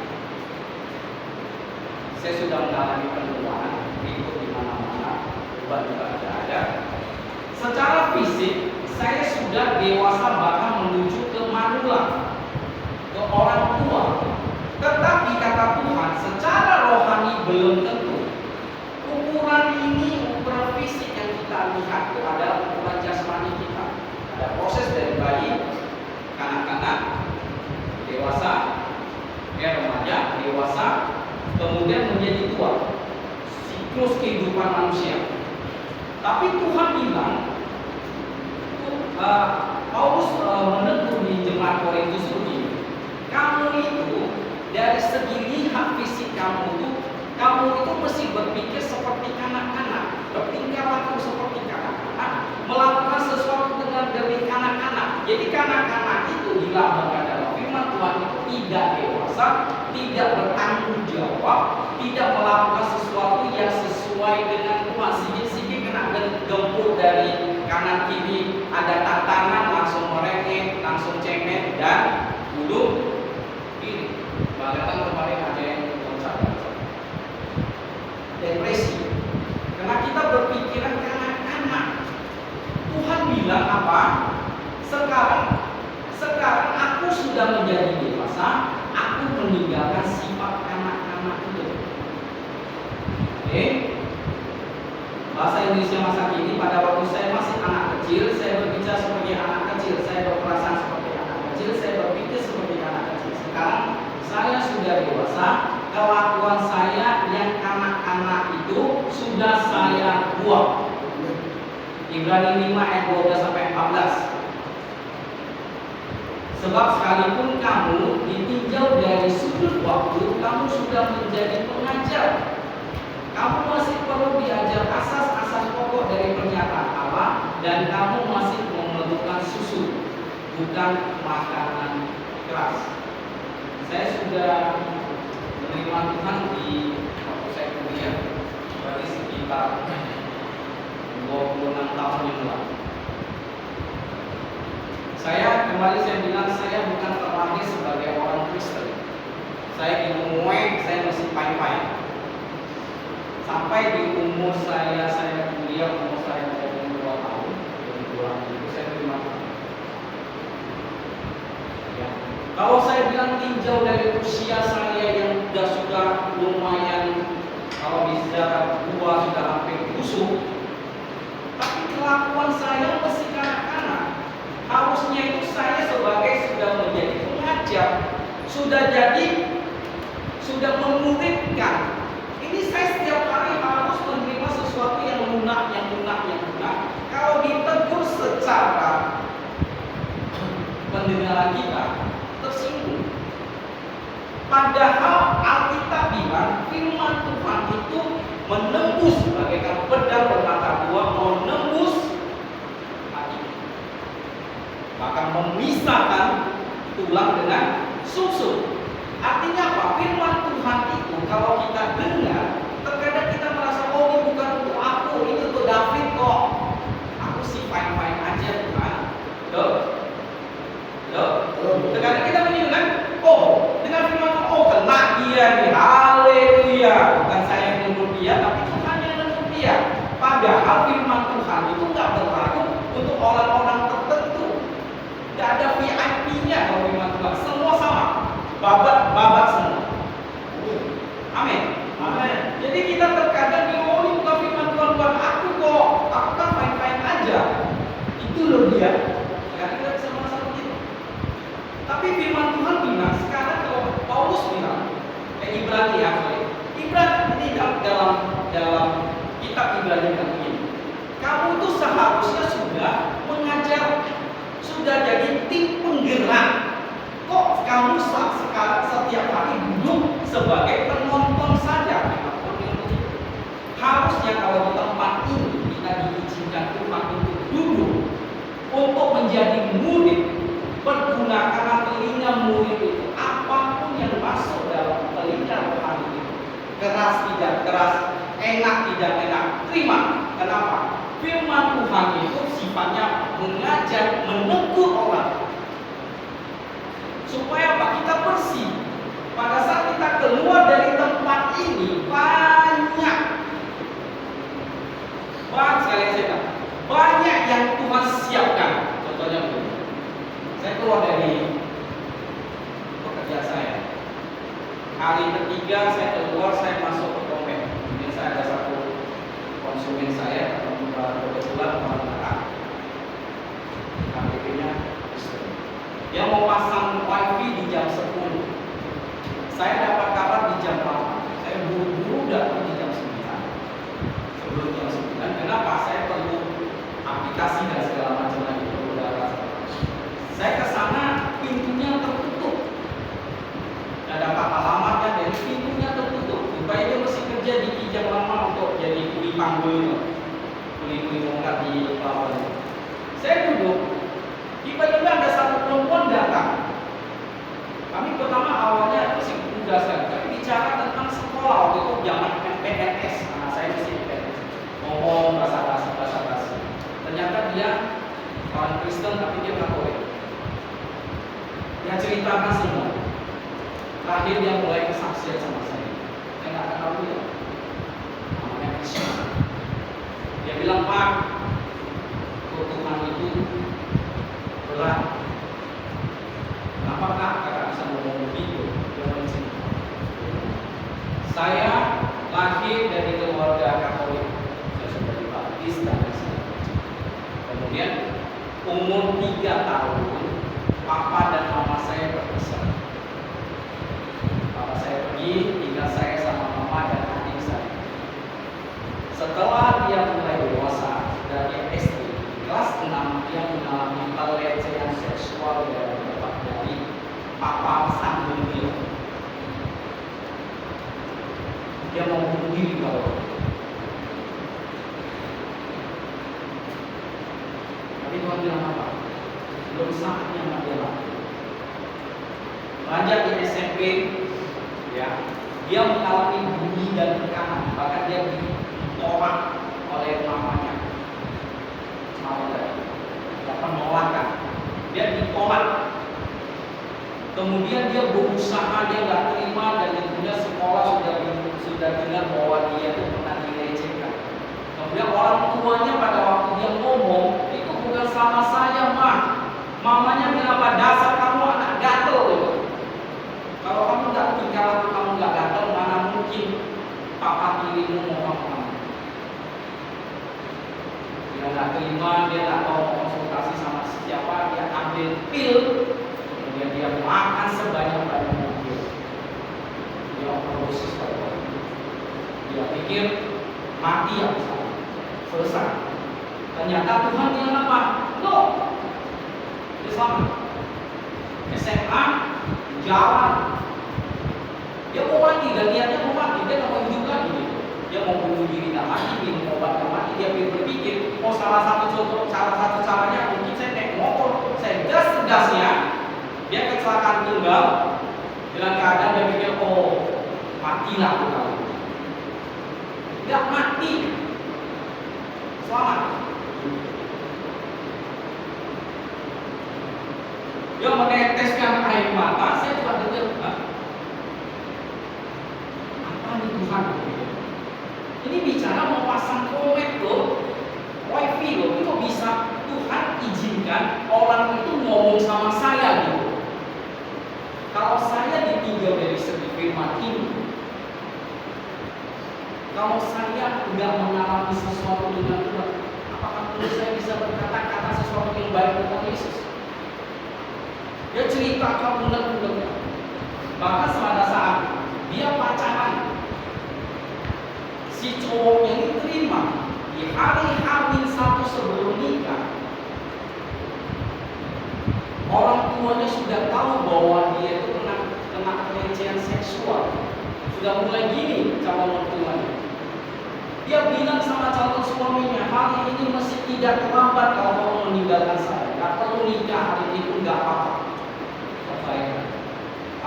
C: saya sudah mengalami penuaan, ikut di mana-mana, obat juga ada. Secara fisik saya sudah dewasa, bahkan menuju ke manula, ke orang tua. Tetapi kata Tuhan, secara rohani belum tentu. Ukuran ini, ukuran fisik yang kita lihat itu adalah ukuran jasmani kita. Ada proses dari bayi, kanak-kanak, dewasa, remaja, dewasa, kemudian menjadi tua. Siklus kehidupan manusia. Tapi Tuhan bilang, Paulus menegur di jemaat Korintus begini, kamu itu dari segi lihat fisik kamu itu mesti berpikir seperti kanak-kanak, bertingkah laku seperti kanak-kanak, melakukan sesuatu dengan demi kanak-kanak. Jadi kanak-kanak itu dilambangkan dalam firman Tuhan itu tidak dewasa, tidak bertanggung jawab, tidak melakukan sesuatu yang sesuai dengan Tuhan. Sikit-sikit kena gempur dari kanan kiri, ada tantangan langsung merengek, langsung cemen dan dulu ini. Bahkan kemarin ada yang depresi karena kita berpikiran kanak-kanak. Tuhan bilang apa? Sekarang aku sudah menjadi dewasa, aku meninggalkan sifat kanak-kanak itu. Oke? Bahasa Indonesia masa kini, pada waktu saya masih anak kecil, saya berbicara sebagai anak kecil, saya berperasaan seperti anak kecil, saya berpikir seperti anak kecil. Sekarang saya sudah dewasa, kelakuan saya yang kanak-kanak itu sudah saya buang. Ibrani 5 ayat 12 sampai 14. Sebab sekalipun kamu ditinjau dari sudut waktu, kamu sudah menjadi pengajar. Kamu masih perlu diajar asas-asas pokok dari pernyataan Allah, dan kamu masih memerlukan susu, bukan makanan keras. Saya sudah menerima Tuhan di waktu saya kuliah, berarti sekitar 26 tahun yang lalu. Kembali saya bilang, saya bukan terlahir sebagai orang Kristen. Saya dimulai, saya masih pai-pai. Sampai di umur saya kuliah, umur saya 22 tahun, 22 itu saya terima Tuhan. Ya. Kalau saya bilang tinjau dari usia saya yang sudah lumayan, kalau bisa tua sudah hampir busuk, tapi kelakuan saya masih kanak-kanak. Harusnya itu saya sebagai sudah menjadi pengajar, sudah memuridkan. Ini saya setiap hari harus menerima sesuatu yang lunak. Kalau ditegur secara pendengaran kita tersinggung. Padahal Alkitab bilang firman Tuhan itu menembus bagaikan pedang bermata dua, menembus hati, bahkan memisahkan tulang dengan susu. Artinya apa? Firman Tuhan itu kalau kita dengar, terkadang kita merasa, oh ini bukan untuk aku, ini untuk David kok. Aku sih fine-fine aja Tuhan. Terkadang kita begini kan, oh dengan firman Tuhan, oh kena dia nih, haleluya. Bukan saya yang menyebut dia, tapi Tuhan yang menyebut dia. Padahal firman Tuhan itu nggak berlaku untuk orang-orang tertentu. Tidak ada VIP-nya kalau firman Tuhan, semua sama, babat semua. Amin. Jadi kita terkadang ngomongin bukan firman Tuhan buat aku kok, aku kan fine-fine aja. Itu loh dia. Kadang kita bisa merasa begitu. Tapi firman Tuhan bilang sekarang, kalau Paulus bilang, Ibrani ini dalam kitab Ibrani bilang begini, kamu itu seharusnya sudah mengajar, sudah jadi tim penggerak. Kok kamu sekarang setiap hari duduk sebagai penonton saja? Harusnya kalau di tempat ini kita diizinkan Tuhan untuk duduk, untuk menjadi murid, pergunakan telinga murid itu. Apapun yang masuk dalam telinga rohani itu, keras tidak keras, enak tidak enak, terima. Kenapa? Firman Tuhan itu sifatnya mengajar, menegur orang. Supaya apa? Kita bersih. Pada saat kita keluar dari tempat ini, banyak sekali saya katakan, banyak yang Tuhan siapkan. Contohnya begini, saya keluar dari pekerjaan saya. Hari ketiga saya keluar, saya masuk ke dompet. Kemudian saya ada satu konsumen saya, kebetulan orang Batak, KTP-nya dia mau pasang wifi di jam 10. Saya dapat kabar di jam 8. Saya buru-buru datang di jam 9. Sebelum jam 9, kenapa? Saya perlu aplikasi dan segala macam lagi. Saya ke sana, pintunya tertutup. Tidak dapat alamatnya, dari pintunya tertutup. Supaya dia mesti kerja di kijang lama untuk jadi kuli panggul, kuli bongkar di bawah. Saya duduk. Tiba-tiba ada satu perempuan datang. Kami pertama awalnya itu sih tugas kan, tapi bicara tentang sekolah waktu itu zaman PNS. Nah, saya di sini PNS. Ngomong basa-basi. Ternyata dia orang Kristen tapi dia Katolik. Dia ceritakan semua. Terakhir dia mulai kesaksian sama saya. Saya nggak tahu dia. Namanya Krishna. Dia bilang, Pak, Tuhan itu berat. Kenapa Kak? Kakak bisa ngomong begitu. Dia mencerita. Saya lahir dari keluarga Katolik. Saya sudah dibaptis dan kemudian umur 3 tahun, papa dan mama saya berpisah. Papa saya pergi, tinggal saya sama mama dan adik saya. Setelah dia mulai dewasa, dari SD, kelas 6 dia mengalami pelecehan seksual dari papa sambung dia. Dia mau bunuh diri kalau. Tapi Tuhan bilang apa? Belum saatnya dia lakukan. Lanjut di SMP, ya, dia mengalami bully dan tekanan, bahkan dia ditolak oleh mamanya. Penolakan, dia ditolak. Kemudian dia berusaha, dia nggak terima dan tentunya sekolah sudah dengar bahwa dia itu pernah dilecehkan. Kemudian orang tuanya pada waktu dia ngomong itu bukan sama saya, Mak. Mamanya bilang apa? Dasar kamu anak gatel. Kalau kamu nggak tinggal atau kamu nggak gatel, mana mungkin papa tirimu mau kamu. Dia nggak terima, dia nggak mau konsultasi sama siapa, dia ambil pil, kemudian dia makan sebanyak-banyaknya pil. Dia overdosis pada waktu itu. Dia pikir mati ya selesai. Ternyata Tuhan bilang apa? No, dia selamat. SMA jalan, dia mau mati dan niatnya mau mati, dia nggak mau hidup lagi gitu. Dia mau bunuh diri nggak mati, minum obat nggak mati. Dia berpikir, oh salah satu caranya mungkin saya naik motor, saya gas tegasnya, dia kecelakaan tunggal dengan keadaan dia pikir, oh matilah kali. Nggak mati, selamat. Dia meneteskan air mata, saya juga dengar, apa nih Tuhan? Ini bicara mau pasang komet loh, wifi loh, itu bisa Tuhan izinkan orang itu ngomong sama saya gitu. Kalau saya ditinggal dari segi firman ini, kalau saya tidak mengalami sesuatu dengan Tuhan, apakah menurut saya bisa berkata-kata sesuatu yang baik tentang Yesus? Dia ceritakan benar-benar. Bahkan pada saat dia pacaran, si cowoknya ini terima di hari H-1 sebelum nikah. orang tuanya sudah tahu bahwa dia itu kena pelecehan seksual, sudah mulai gini calon mertuanya. Dia bilang sama calon suaminya, hari ini masih tidak terlambat kalau mau meninggalkan saya, nggak perlu nikah hari ini pun nggak apa-apa.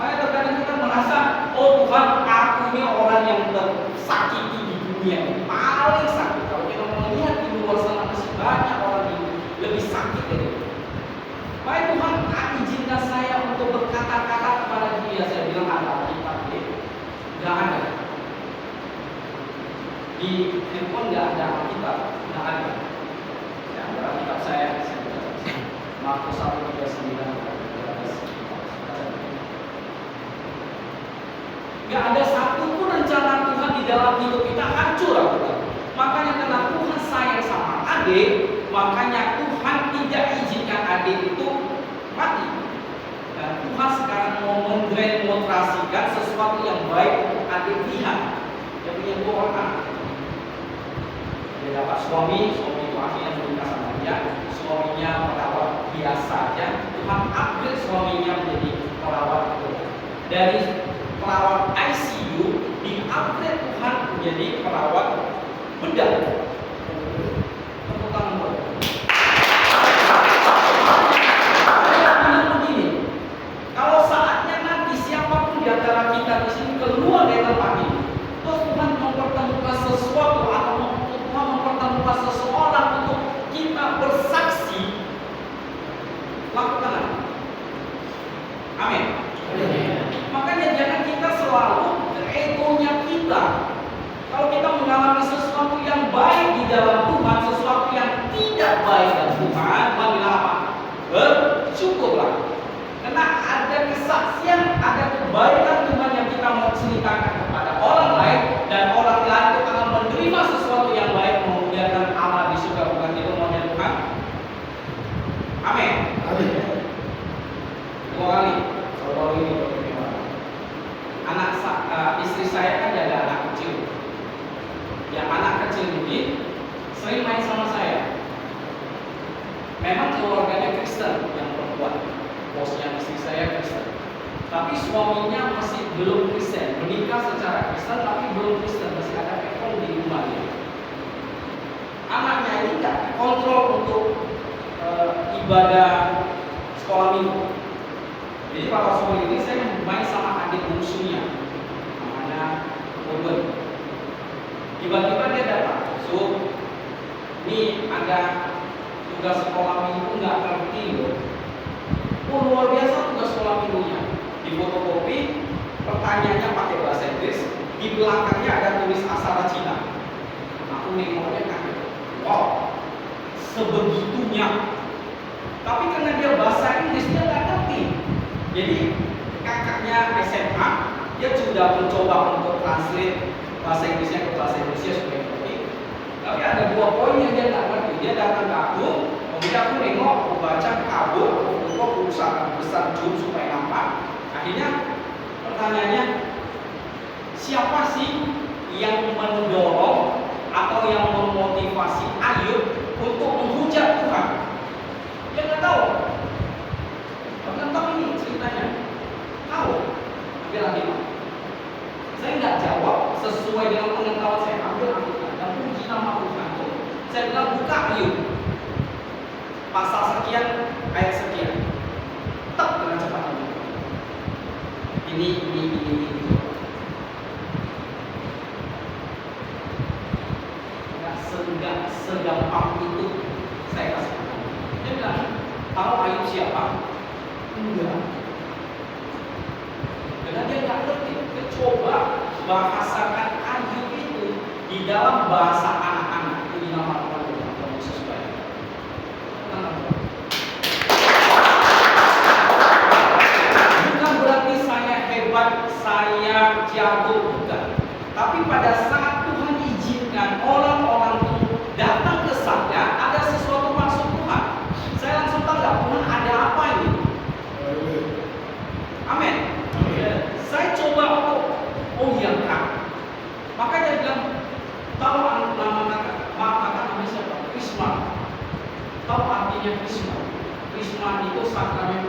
C: Terkadang kita merasa, oh Tuhan, aku ini orang yang tersakiti di dunia ini, paling sakit. Kalau kita melihat di luar sana masih banyak orang yang lebih sakit dari itu. Baik Tuhan, izinkan saya untuk berkata-kata kepada dia. Saya bilang ada kitab dia, nggak ada. Di handphone nggak ada kitab, nggak ada. Saya ambil kitab saya baca. Markus 1:39. Nggak ada satupun rencana Tuhan di dalam hidup kita hancur, Tuhan. Makanya karena Tuhan sayang sama adik, makanya Tuhan tidak izinkan adik itu mati. Dan Tuhan sekarang mau mendemonstrasikan sesuatu yang baik untuk adik lihat. Dia punya 2 orang anak. Dia dapat suami itu akhirnya menikah sama dia. Suaminya perawat biasa saja. Tuhan upgrade suaminya menjadi perawat dari perawat ICU, di-upgrade Tuhan menjadi perawat bedah. Tepuk tangan buat. Saya bilang begini, kalau saatnya nanti siapapun di antara kita di sini keluar dari tempat ini, terus Tuhan mempertemukan sesuatu atau Tuhan mempertemukan seseorang untuk kita bersaksi, lakukan. Amin. Makanya jangan kita selalu egonya kita. Kalau kita mengalami sesuatu yang baik di dalam Tuhan, sesuatu yang tidak baik dalam Tuhan, bilang apa? Bersyukurlah. Karena ada kesaksian, ada kebaikan Tuhan yang kita mau ceritakan kepada orang lain, dan orang lain itu akan menerima sesuatu yang baik, memuliakan Allah di surga. Bukan itu maunya Tuhan? Amin. Amin. 2 kali. Kalau ini istri saya kan jaga anak kecil. Yang anak kecil ini sering main sama saya. Memang keluarganya Kristen yang perempuan, bosnya istri saya Kristen. Tapi suaminya masih belum Kristen, menikah secara Kristen tapi belum Kristen, masih ada ekor di rumahnya. Anaknya ini nggak kontrol untuk ibadah sekolah minggu. Jadi pada sore ini saya main sama adik bungsunya, namanya Urban. Tiba-tiba dia datang, ini ada tugas sekolah minggu nggak ngerti loh. Oh luar biasa tugas sekolah minggunya. Di fotokopi, pertanyaannya pakai bahasa Inggris, di belakangnya ada tulis aksara Cina. Aku nengoknya kaget, wow, sebegitunya. Tapi karena dia bahasa Inggris dia nggak ngerti. Jadi kakaknya SMA, dia sudah mencoba untuk translate bahasa Inggrisnya ke bahasa Indonesia supaya ngerti. Tapi ada 2 poin yang dia nggak ngerti. Dia datang ke aku, kemudian aku nengok, aku baca kabur, aku berusaha besar zoom supaya nampak. Akhirnya pertanyaannya, siapa sih yang mendorong atau yang memotivasi Ayub untuk menghujat Tuhan? Dia nggak tahu. Tahu ini ceritanya. Tahu. Ambil Alkitab. Saya nggak jawab sesuai dengan pengetahuan saya. Ambil Alkitab dan puji nama Tuhan itu. Saya bilang buka Ayub pasal sekian ayat sekian. Tetap dengan cepat ini. Ini. Nggak segampang itu saya kasih. Dia bilang, tahu Ayub siapa? Enggak. Karena dia nggak ngerti. Dia coba bahasakan Ayub itu di dalam bahasa anak-anak. Itu dinamakan Tuhan Yesus baik. Bukan berarti saya hebat, saya jago, bukan. Tapi pada saat Tuhan izinkan orang-orang itu datang ke saya, ada sesuatu maksud Tuhan. Saya langsung tanggap, Tuhan ada apa ini? Amin. Saya coba untuk, oh iya Kak. Makanya dia bilang, tahu nama kakak namanya siapa? Krisma. Tahu artinya Krisma? Krisma itu sakramen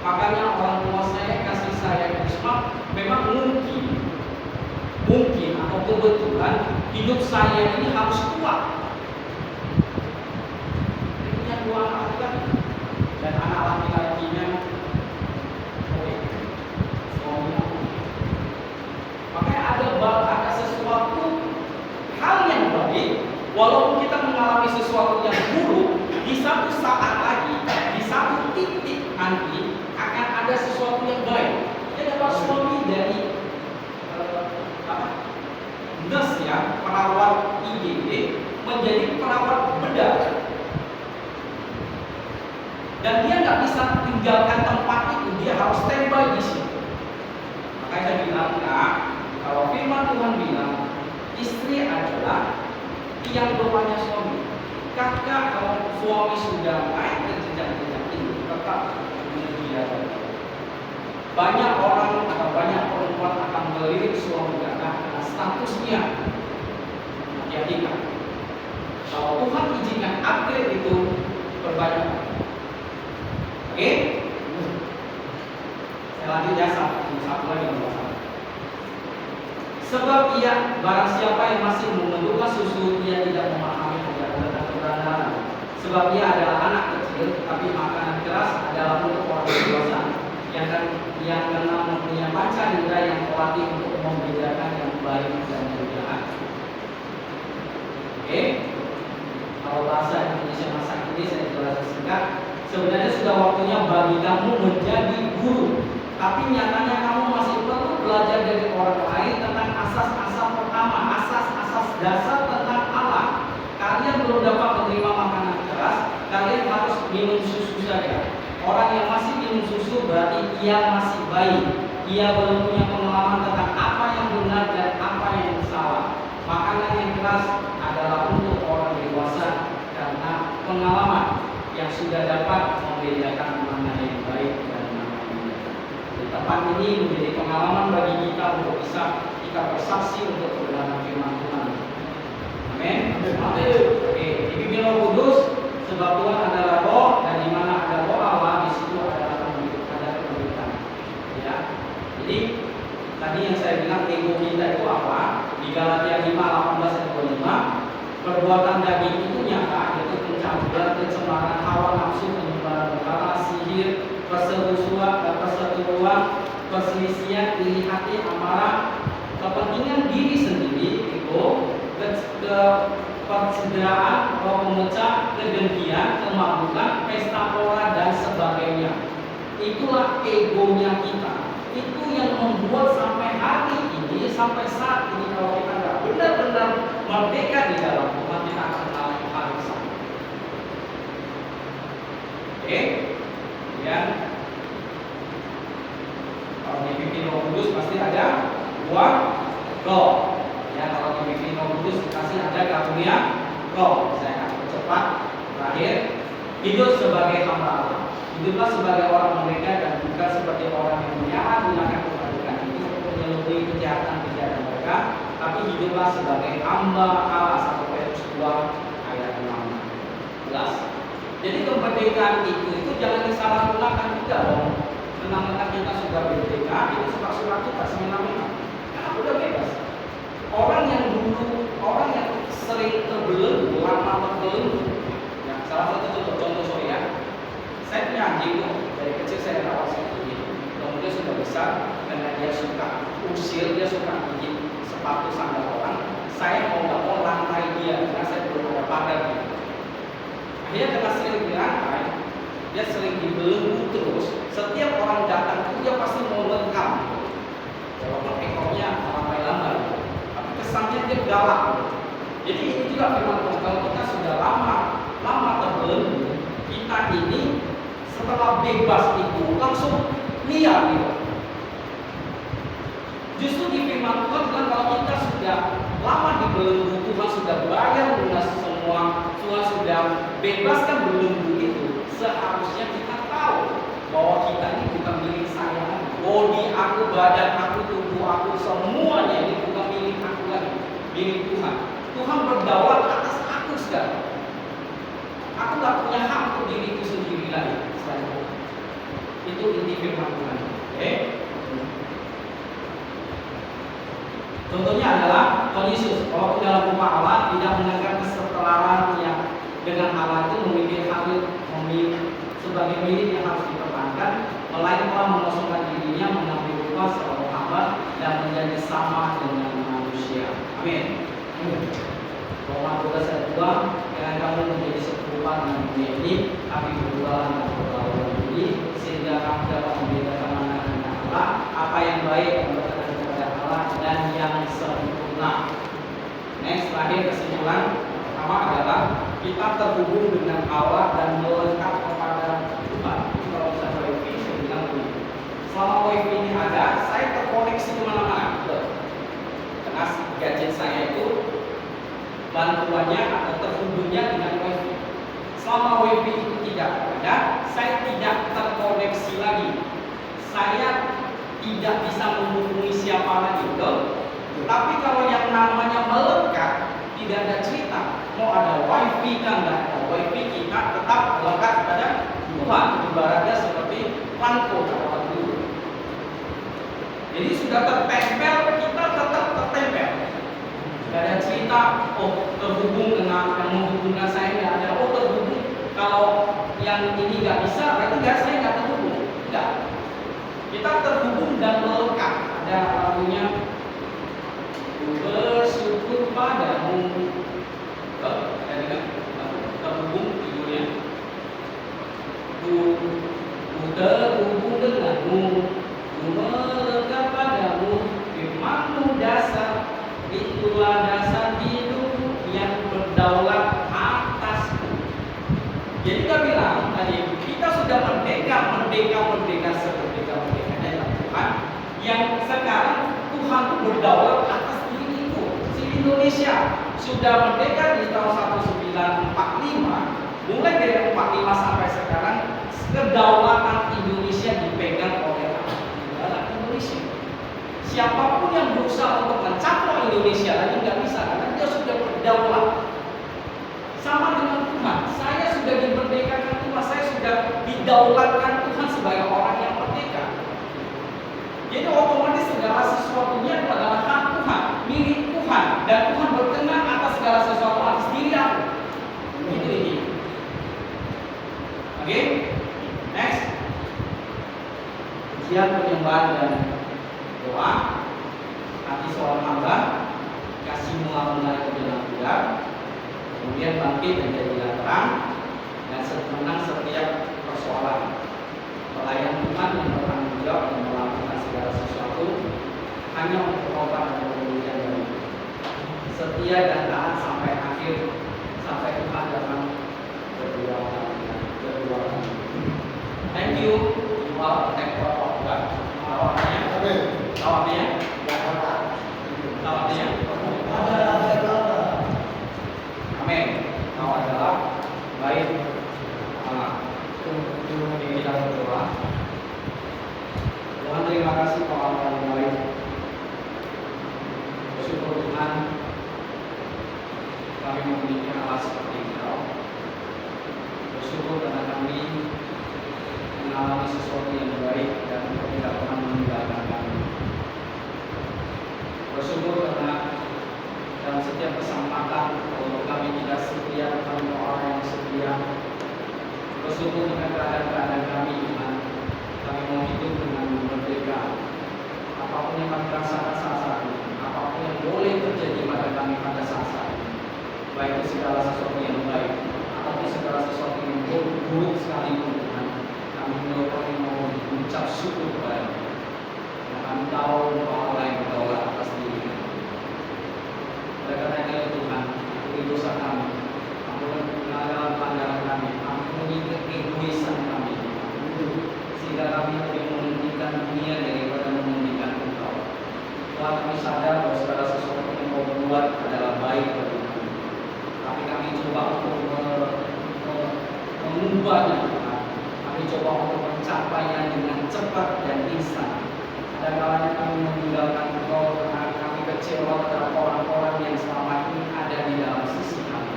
C: Makanya orang tua saya kasih saya Risma memang mungkin atau kebetulan hidup saya ini harus kuat. Dia punya 2 anak kan, dan anak laki-lakinya oke, suaminya. Makanya ada sesuatu hal yang baik, walaupun kita mengalami sesuatu yang buruk, di satu saat lagi, di satu titik nanti akan ada sesuatu yang baik. Dia dapat suami dari nurse ya, perawat IGD menjadi perawat bedah, dan dia nggak bisa tinggalkan tempat itu, dia harus standby di situ. Makanya saya bilang, kalau firman Tuhan bilang istri adalah tiang doanya suami. Kakak kalau suami sudah naik ke jenjang-jenjang itu tetap menyediakan. Banyak orang atau banyak perempuan akan melirik suami karena statusnya. Hati-hati. Kalau Tuhan izinkan upgrade itu berbanyak. Oke? Saya lanjut ya, satu lagi yang masalah. Sebab ia barang siapa yang masih memelukkan susu, ia tidak memahami ajaran tentang kebenaran. Sebab ia adalah anak kecil, tapi makanan keras adalah untuk orang dewasa yang kena mempunyai panca indera yang terlatih untuk membedakan yang baik dan yang jahat. Oke? Kalau bahasa Indonesia masa kini saya jelaskan singkat. Sebenarnya sudah waktunya bagi kamu menjadi guru, tapi nyatanya kamu masih perlu belajar dari orang lain tentang asas-asas pertama, asas-asas dasar tentang Allah. Kalian belum dapat menerima makanan keras, kalian harus minum susu saja. Orang yang masih minum susu berarti ia masih bayi. Ia belum punya pengalaman tentang apa yang benar dan apa yang salah. Makanan yang keras adalah untuk orang dewasa karena pengalaman yang sudah dapat membedakan mana yang baik dan mana yang tidak. Di tempat ini menjadi pengalaman bagi kita untuk bisa kita bersaksi untuk kebenaran firman Tuhan. Amin. Oke, dipimpin Roh Kudus, sebab Tuhan adalah Roh, dan di mana ada Roh Allah, di situ ada pemerintahan. Ya. Jadi tadi yang saya bilang ego kita itu apa? Di Galatia 5:18-25, perbuatan daging itu nyata, yaitu pencampuran, pencemaran, hawa nafsu, penyebaran berhala, sihir, perseteruan, perselisihan, iri hati, amarah, kepentingan diri sendiri, ego, persaudaraan, roh pemecah, kedengkian, kemabukan, pesta pora dan sebagainya. Itulah egonya kita. Itu yang membuat sampai hari ini, sampai saat ini, kalau kita nggak benar-benar merdeka di dalam Tuhan, kita akan mengalami hal yang sama. Oke, kemudian kalau dipimpin Roh Kudus pasti ada buah roh. Ya, kalau dipimpin Roh Kudus pasti ada karunia roh. Saya akan percepat. Terakhir, hidup sebagai hamba Allah. Hiduplah sebagai orang mereka dan bukan seperti orang yang menyalahgunakan kebajikan itu untuk menyelubungi kejahatan-kejahatan mereka, tapi hiduplah sebagai hamba Allah. 1 Petrus 2 ayat 16. Jadi kemerdekaan itu jangan disalahgunakan juga dong. Menang-menang kita sudah merdeka, itu surat-surat kita semena-mena. Karena udah bebas. Orang yang sering terbelenggu, lama terbelenggu. Ya, salah satu contoh ya. Saya punya anjing tuh, dari kecil saya rawat seperti itu. Kemudian sudah besar, karena dia suka usil, dia suka gigit sepatu sandal orang. Saya mau nggak mau lantai dia, karena saya belum ada pagar gitu. Akhirnya karena sering dirantai, dia sering dibelenggu terus. Setiap orang datang itu dia pasti mau lengkap. Walaupun ekornya ramai lambai, tapi kesannya dia galak. Jadi ini juga firman Tuhan, kalau kita sudah lama terbelenggu, kita ini setelah bebas itu langsung liar gitu. Justru di firman Tuhan bilang kalau kita sudah lama dibelenggu, Tuhan sudah bayar lunas semua, Tuhan sudah bebaskan belenggu itu, seharusnya kita tahu bahwa kita ini bukan milik saya. Bodi aku, badan aku, tubuh aku, semuanya ini bukan milik aku lagi, milik Tuhan. Tuhan berdaulat atas aku sekarang. Aku gak punya hak untuk diriku sendiri lagi. Itu inti firman Tuhan. Oke. Contohnya adalah Tuhan Yesus, walaupun dalam rumah Allah tidak menganggap kesetaraan yang dengan Allah itu sebagai milik yang harus dipertahankan, melainkan telah mengosongkan dirinya, mengambil rupa seorang hamba dan menjadi sama dengan manusia. Amin. Roma 12 ayat 2, jangan kamu menjadi serupa dengan dunia ini, tapi berubahlah dan berlawan diri, sehingga kamu dapat membedakan mana dengan Allah, apa yang baik yang berkenan kepada Allah dan yang sempurna. Next, terakhir kesimpulan pertama adalah kita terhubung dengan Allah dan melekat kepada Tuhan. Kalau misalnya wifi, saya bilang begini. Selama wifi ini ada, saya terkoneksi kemana-mana. Karena gadget saya itu bantuannya atau terhubungnya dengan wifi. Selama wifi itu tidak ada, saya tidak terkoneksi lagi. Saya tidak bisa menghubungi siapa lagi, betul? Tapi kalau yang namanya melekat, tidak ada cerita. Mau ada wifi kan nggak ada wifi, kita tetap melekat kepada Tuhan. Ibaratnya seperti lampu kalau dulu. Jadi sudah tertempel, kita tetap tertempel. Tidak ada cerita, oh terhubung dengan yang menghubungkan saya nggak ada. Oh terhubung, kalau yang ini nggak bisa, berarti nggak saya nggak terhubung. Tidak. Kita terhubung dan melekat. Ada lagunya. Bersyukur padamu. Terhubung judulnya. Ku terhubung denganmu, ku melekat padamu, firman-Mu dasar, itulah dasar hidup yang berdaulat atasku. Jadi kita bilang tadi kita sudah merdeka semerdekanya Tuhan, yang sekarang Tuhan itu berdaulat atas Indonesia. Sudah merdeka di tahun 1945, mulai dari 45 sampai sekarang kedaulatan Indonesia dipegang oleh negara Indonesia. Siapapun yang berusaha untuk mencaplok Indonesia lagi nggak bisa, karena dia sudah berdaulat. Sama dengan Tuhan, saya sudah dimerdekakan Tuhan, saya sudah didaulatkan Tuhan sebagai orang yang merdeka. Jadi otomatis segala sesuatunya adalah hak Tuhan, milik Tuhan, dan Tuhan berkenan atas segala sesuatu atas diri aku. Itu ini. Oke, next. Pujian, penyembahan dan doa. Hati seorang hamba, kasih mulai ke dalam bulan, kemudian bangkit menjadi terang dan menang setiap persoalan. Pelayan Tuhan yang bertanggung jawab dan melakukan segala sesuatu hanya untuk obat dan pemulihan dari setia dan taat sampai akhir, sampai Tuhan datang kedua kali. Thank you. Wow, thank you for God. Tawarnya, tawarnya, tawarnya. Amin. Tahu adalah baik Allah. Ini kita berdoa. Tuhan, terima kasih kalau yang baik. Bersyukur Tuhan, kami memiliki Allah seperti Engkau. Bersyukur karena kami mengalami sesuatu yang baik dan Engkau tidak pernah meninggalkan kami. Bersyukur karena dalam setiap kesempatan kalau kami tidak setia, kami orang yang setia. Bersyukur dengan keadaan kami, Tuhan. Kami mau hidup dengan merdeka. Apapun yang kami rasakan saat ini, apapun yang boleh terjadi pada kami pada saat ini, baik itu segala sesuatu yang baik ataupun segala sesuatu yang buruk sekalipun, Tuhan, kami mau mengucap syukur kepada Kami. Kami tahu bahwa Allah yang berdaulat atas diri kami. Oleh karena itu Tuhan, ampuni dosa kami, ampuni dalam pelanggaran kami, ampuni keegoisan kami, sehingga kami lebih mementingkan dunia daripada mementingkan Engkau. Tuhan, kami sadar bahwa segala sesuatu yang Kau buat adalah baik bagi kami, tapi kami coba untuk mengubahnya, Tuhan. Kami coba untuk mencapainya dengan cepat dan instan. Ada kalanya kami meninggalkan Engkau karena kami kecewa terhadap orang-orang yang selama ini ada di dalam sisi kami.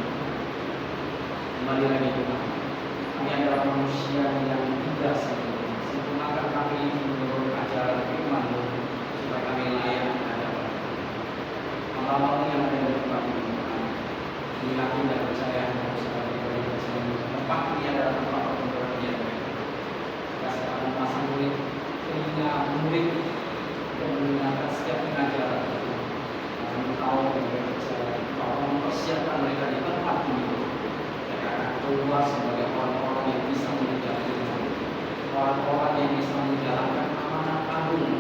C: Kembali lagi Tuhan, kami adalah manusia yang tidak sempurna. hamba-hamba yang ada di tempat ini. Ini yakin dan percaya bahwa sebagai tempat ini adalah tempat pembelajaran mereka. Kasih akan pasang murid telinga murid yang mendengarkan setiap pengajaran. Kami tahu dan mereka percaya bahwa mempersiapkan mereka di tempat ini. Mereka akan keluar sebagai orang-orang yang bisa menjalankan, orang-orang yang bisa menjalankan amanat agung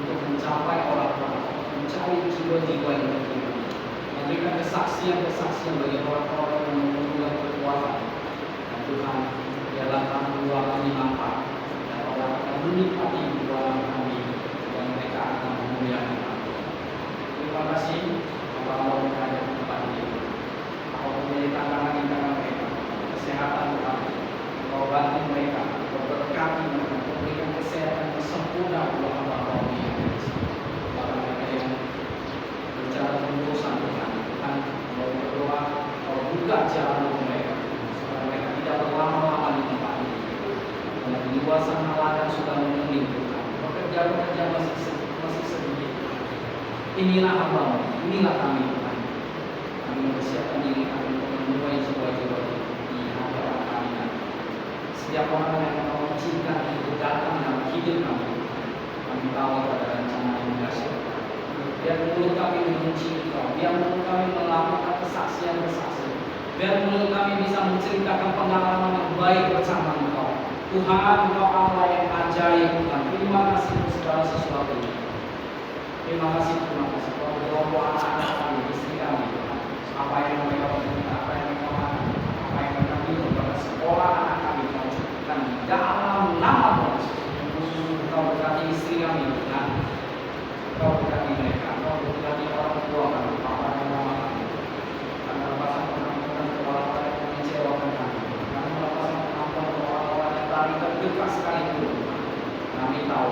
C: untuk mencapai orang-orang, mencari jiwa-jiwa yang terhilang, memberikan kesaksian-kesaksian bagi orang-orang yang mempunyai kekuatan. Dan Tuhan, biarlah kami dua kali nampak dan orang akan menikmati dua kami dan mereka akan memuliakan kami. Terima kasih Bapak Allah yang ada di tempat ini. Kau menjadi tantangan mereka, kesehatan Tuhan, mengobati mereka, memberkati mereka, memberikan kesehatan yang sempurna buat hamba-hamba yang ada di sini. Bagi mereka yang berjalan terusan Tuhan, Tuhan mau berdoa, kau buka jalan untuk mereka, supaya mereka tidak berlama-lama di tempat ini. Dan di luar sana ladang sudah menguning Tuhan, pekerja-pekerja masih sedikit. Inilah hamba-Mu, inilah kami Tuhan. Kami mempersiapkan diri kami untuk menuai jiwa-jiwa di hadapan kami nanti. Setiap orang yang mau cinta itu datang dalam hidup kami. Kami tahu pada rencana yang dahsyat. Biar mulut kami mengunci Engkau, biar mulut kami melakukan kesaksian-kesaksian, biar mulut kami bisa menceritakan pengalaman yang baik bersama Engkau. Tuhan, Engkau Allah yang ajaib Tuhan. Terima kasih untuk segala sesuatu. Terima kasih Kau berdoa anak-anak kami, istri kami Tuhan. Apa yang mereka minta, apa yang mereka makan, apa yang mereka minum, pada sekolah anak kami Kau cukupkan dalam nama Yesus. Kau berkati istri kami Tuhan. Kau berkati mereka, Kau berkati orang tua kami, papa dan mama kami. Kami lepaskan pengampunan kepada orang yang mengecewakan kami. Kami lepaskan pengampunan kepada orang yang tadi terdekat sekalipun. Kami tahu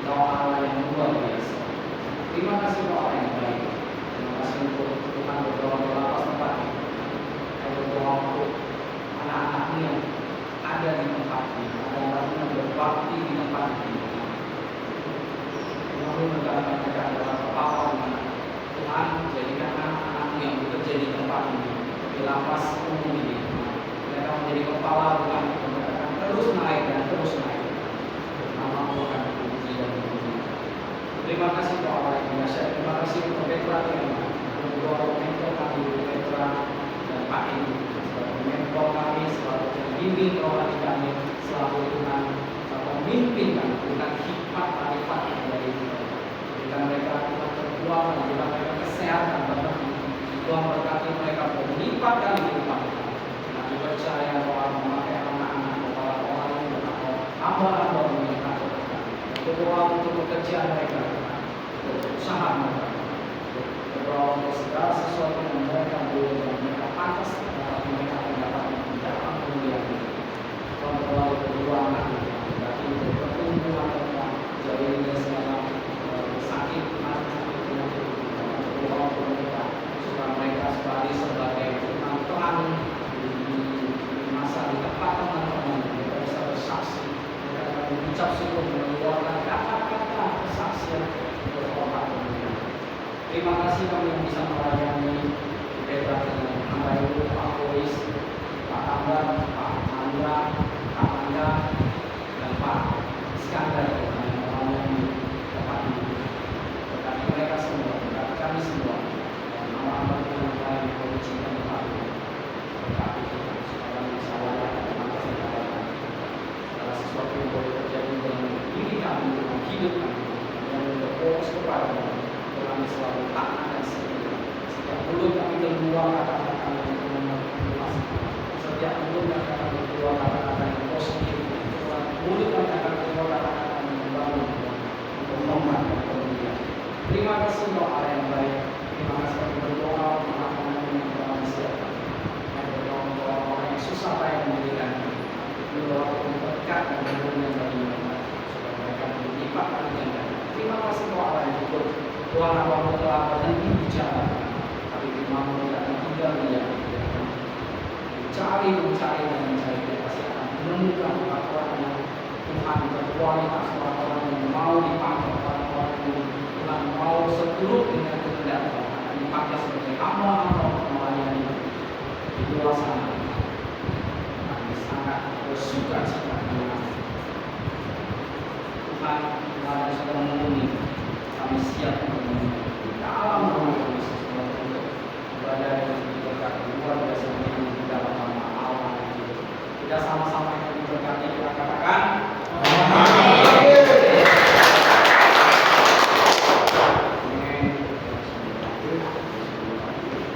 C: Kau Allah yang luar biasa. Terima kasih Kau Allah yang baik. Terima kasih untuk Tuhan berdoa di lapas tempat ini. Kau berdoa untuk anak-anakmu yang ada di tempat ini, anak-anakmu yang berbakti di tempat ini. Kami mengatakan mereka adalah kepala rumah. Tuhan, jadikan anak-anakmu yang bekerja di tempat ini, di lapas umum ini. Mereka menjadi kepala rumah. Mereka akan terus naik dan terus naik. Nama-Mu akan dipuji dan dipuji. Terima kasih Tuhan Allah yang dahsyat. Terima kasih untuk Petra yang berdoa mentor kami, Petra dan Pak Edi, sebagai mentor kami, selalu membimbing rohani kami, selalu Tuhan memimpin kami, bukan hikmat arifat yang dari kita. Berikan mereka Tuhan kekuatan, berikan mereka kesehatan, Tuhan berkati mereka berlipat kali lipat. Kami percaya bahwa memakai anak-anak kepala orang yang berkata, hamba-hamba mereka berdoa untuk pekerjaan mereka, untuk usaha mereka, berdoa untuk segala sesuatu yang mereka boleh dan mereka pantas, tetapi mereka mendapat dalam kemuliaan. Tuhan terlalu berdoa anak berarti untuk pertumbuhan mereka, jauhinya segala sakit, penyakit, berdoa untuk mereka, supaya mereka sebagai terang di masa di tempat teman-teman, mereka bisa bersaksi, mereka akan mengucap syukur, mengeluarkan kata-kata kesaksian berhormat kemuliaan. Terima kasih kami yang bisa melayani Petra dengan hamba Ibu Pak Boris, Pak Tambah, Pak Andra, Pak Anda, dan Pak Iskandar yang melayani tempat ini. Berkati mereka semua, berkati kami semua, dan hamba-hamba Tuhan yang mencintai tempat ini. Berkati Tuhan supaya bisa layak dan mantas dikatakan segala sesuatu yang boleh terjadi dalam diri kami, dalam hidup kami, yang berfokus kepada Tuhan. Kami selalu taat dan setia. Setiap mulut kami keluar kata-kata yang memuaskan. Setiap mulut kami akan keluar kata-kata yang positif. Mulut kami akan keluar kata-kata yang membangun untuk membangun dan kemudian. Terima kasih doa yang baik. Terima kasih kami berdoa untuk anak-anak yang telah disiapkan. Kami berdoa untuk orang-orang yang susah payah mendirikan. Berdoa untuk berkat dan kemudian bagi mereka supaya mereka berlipat kali ganda. Terima kasih doa yang cukup. Tuhan Allah telah berhenti bicara, tapi firman-Mu tidak tinggal diam. Mencari dan mencari, dia pasti akan menemukan orang yang Tuhan berkualitas, orang-orang yang mau dipakai, orang-orang yang Tuhan Tuhan, mau seturut dengan kehendak Tuhan.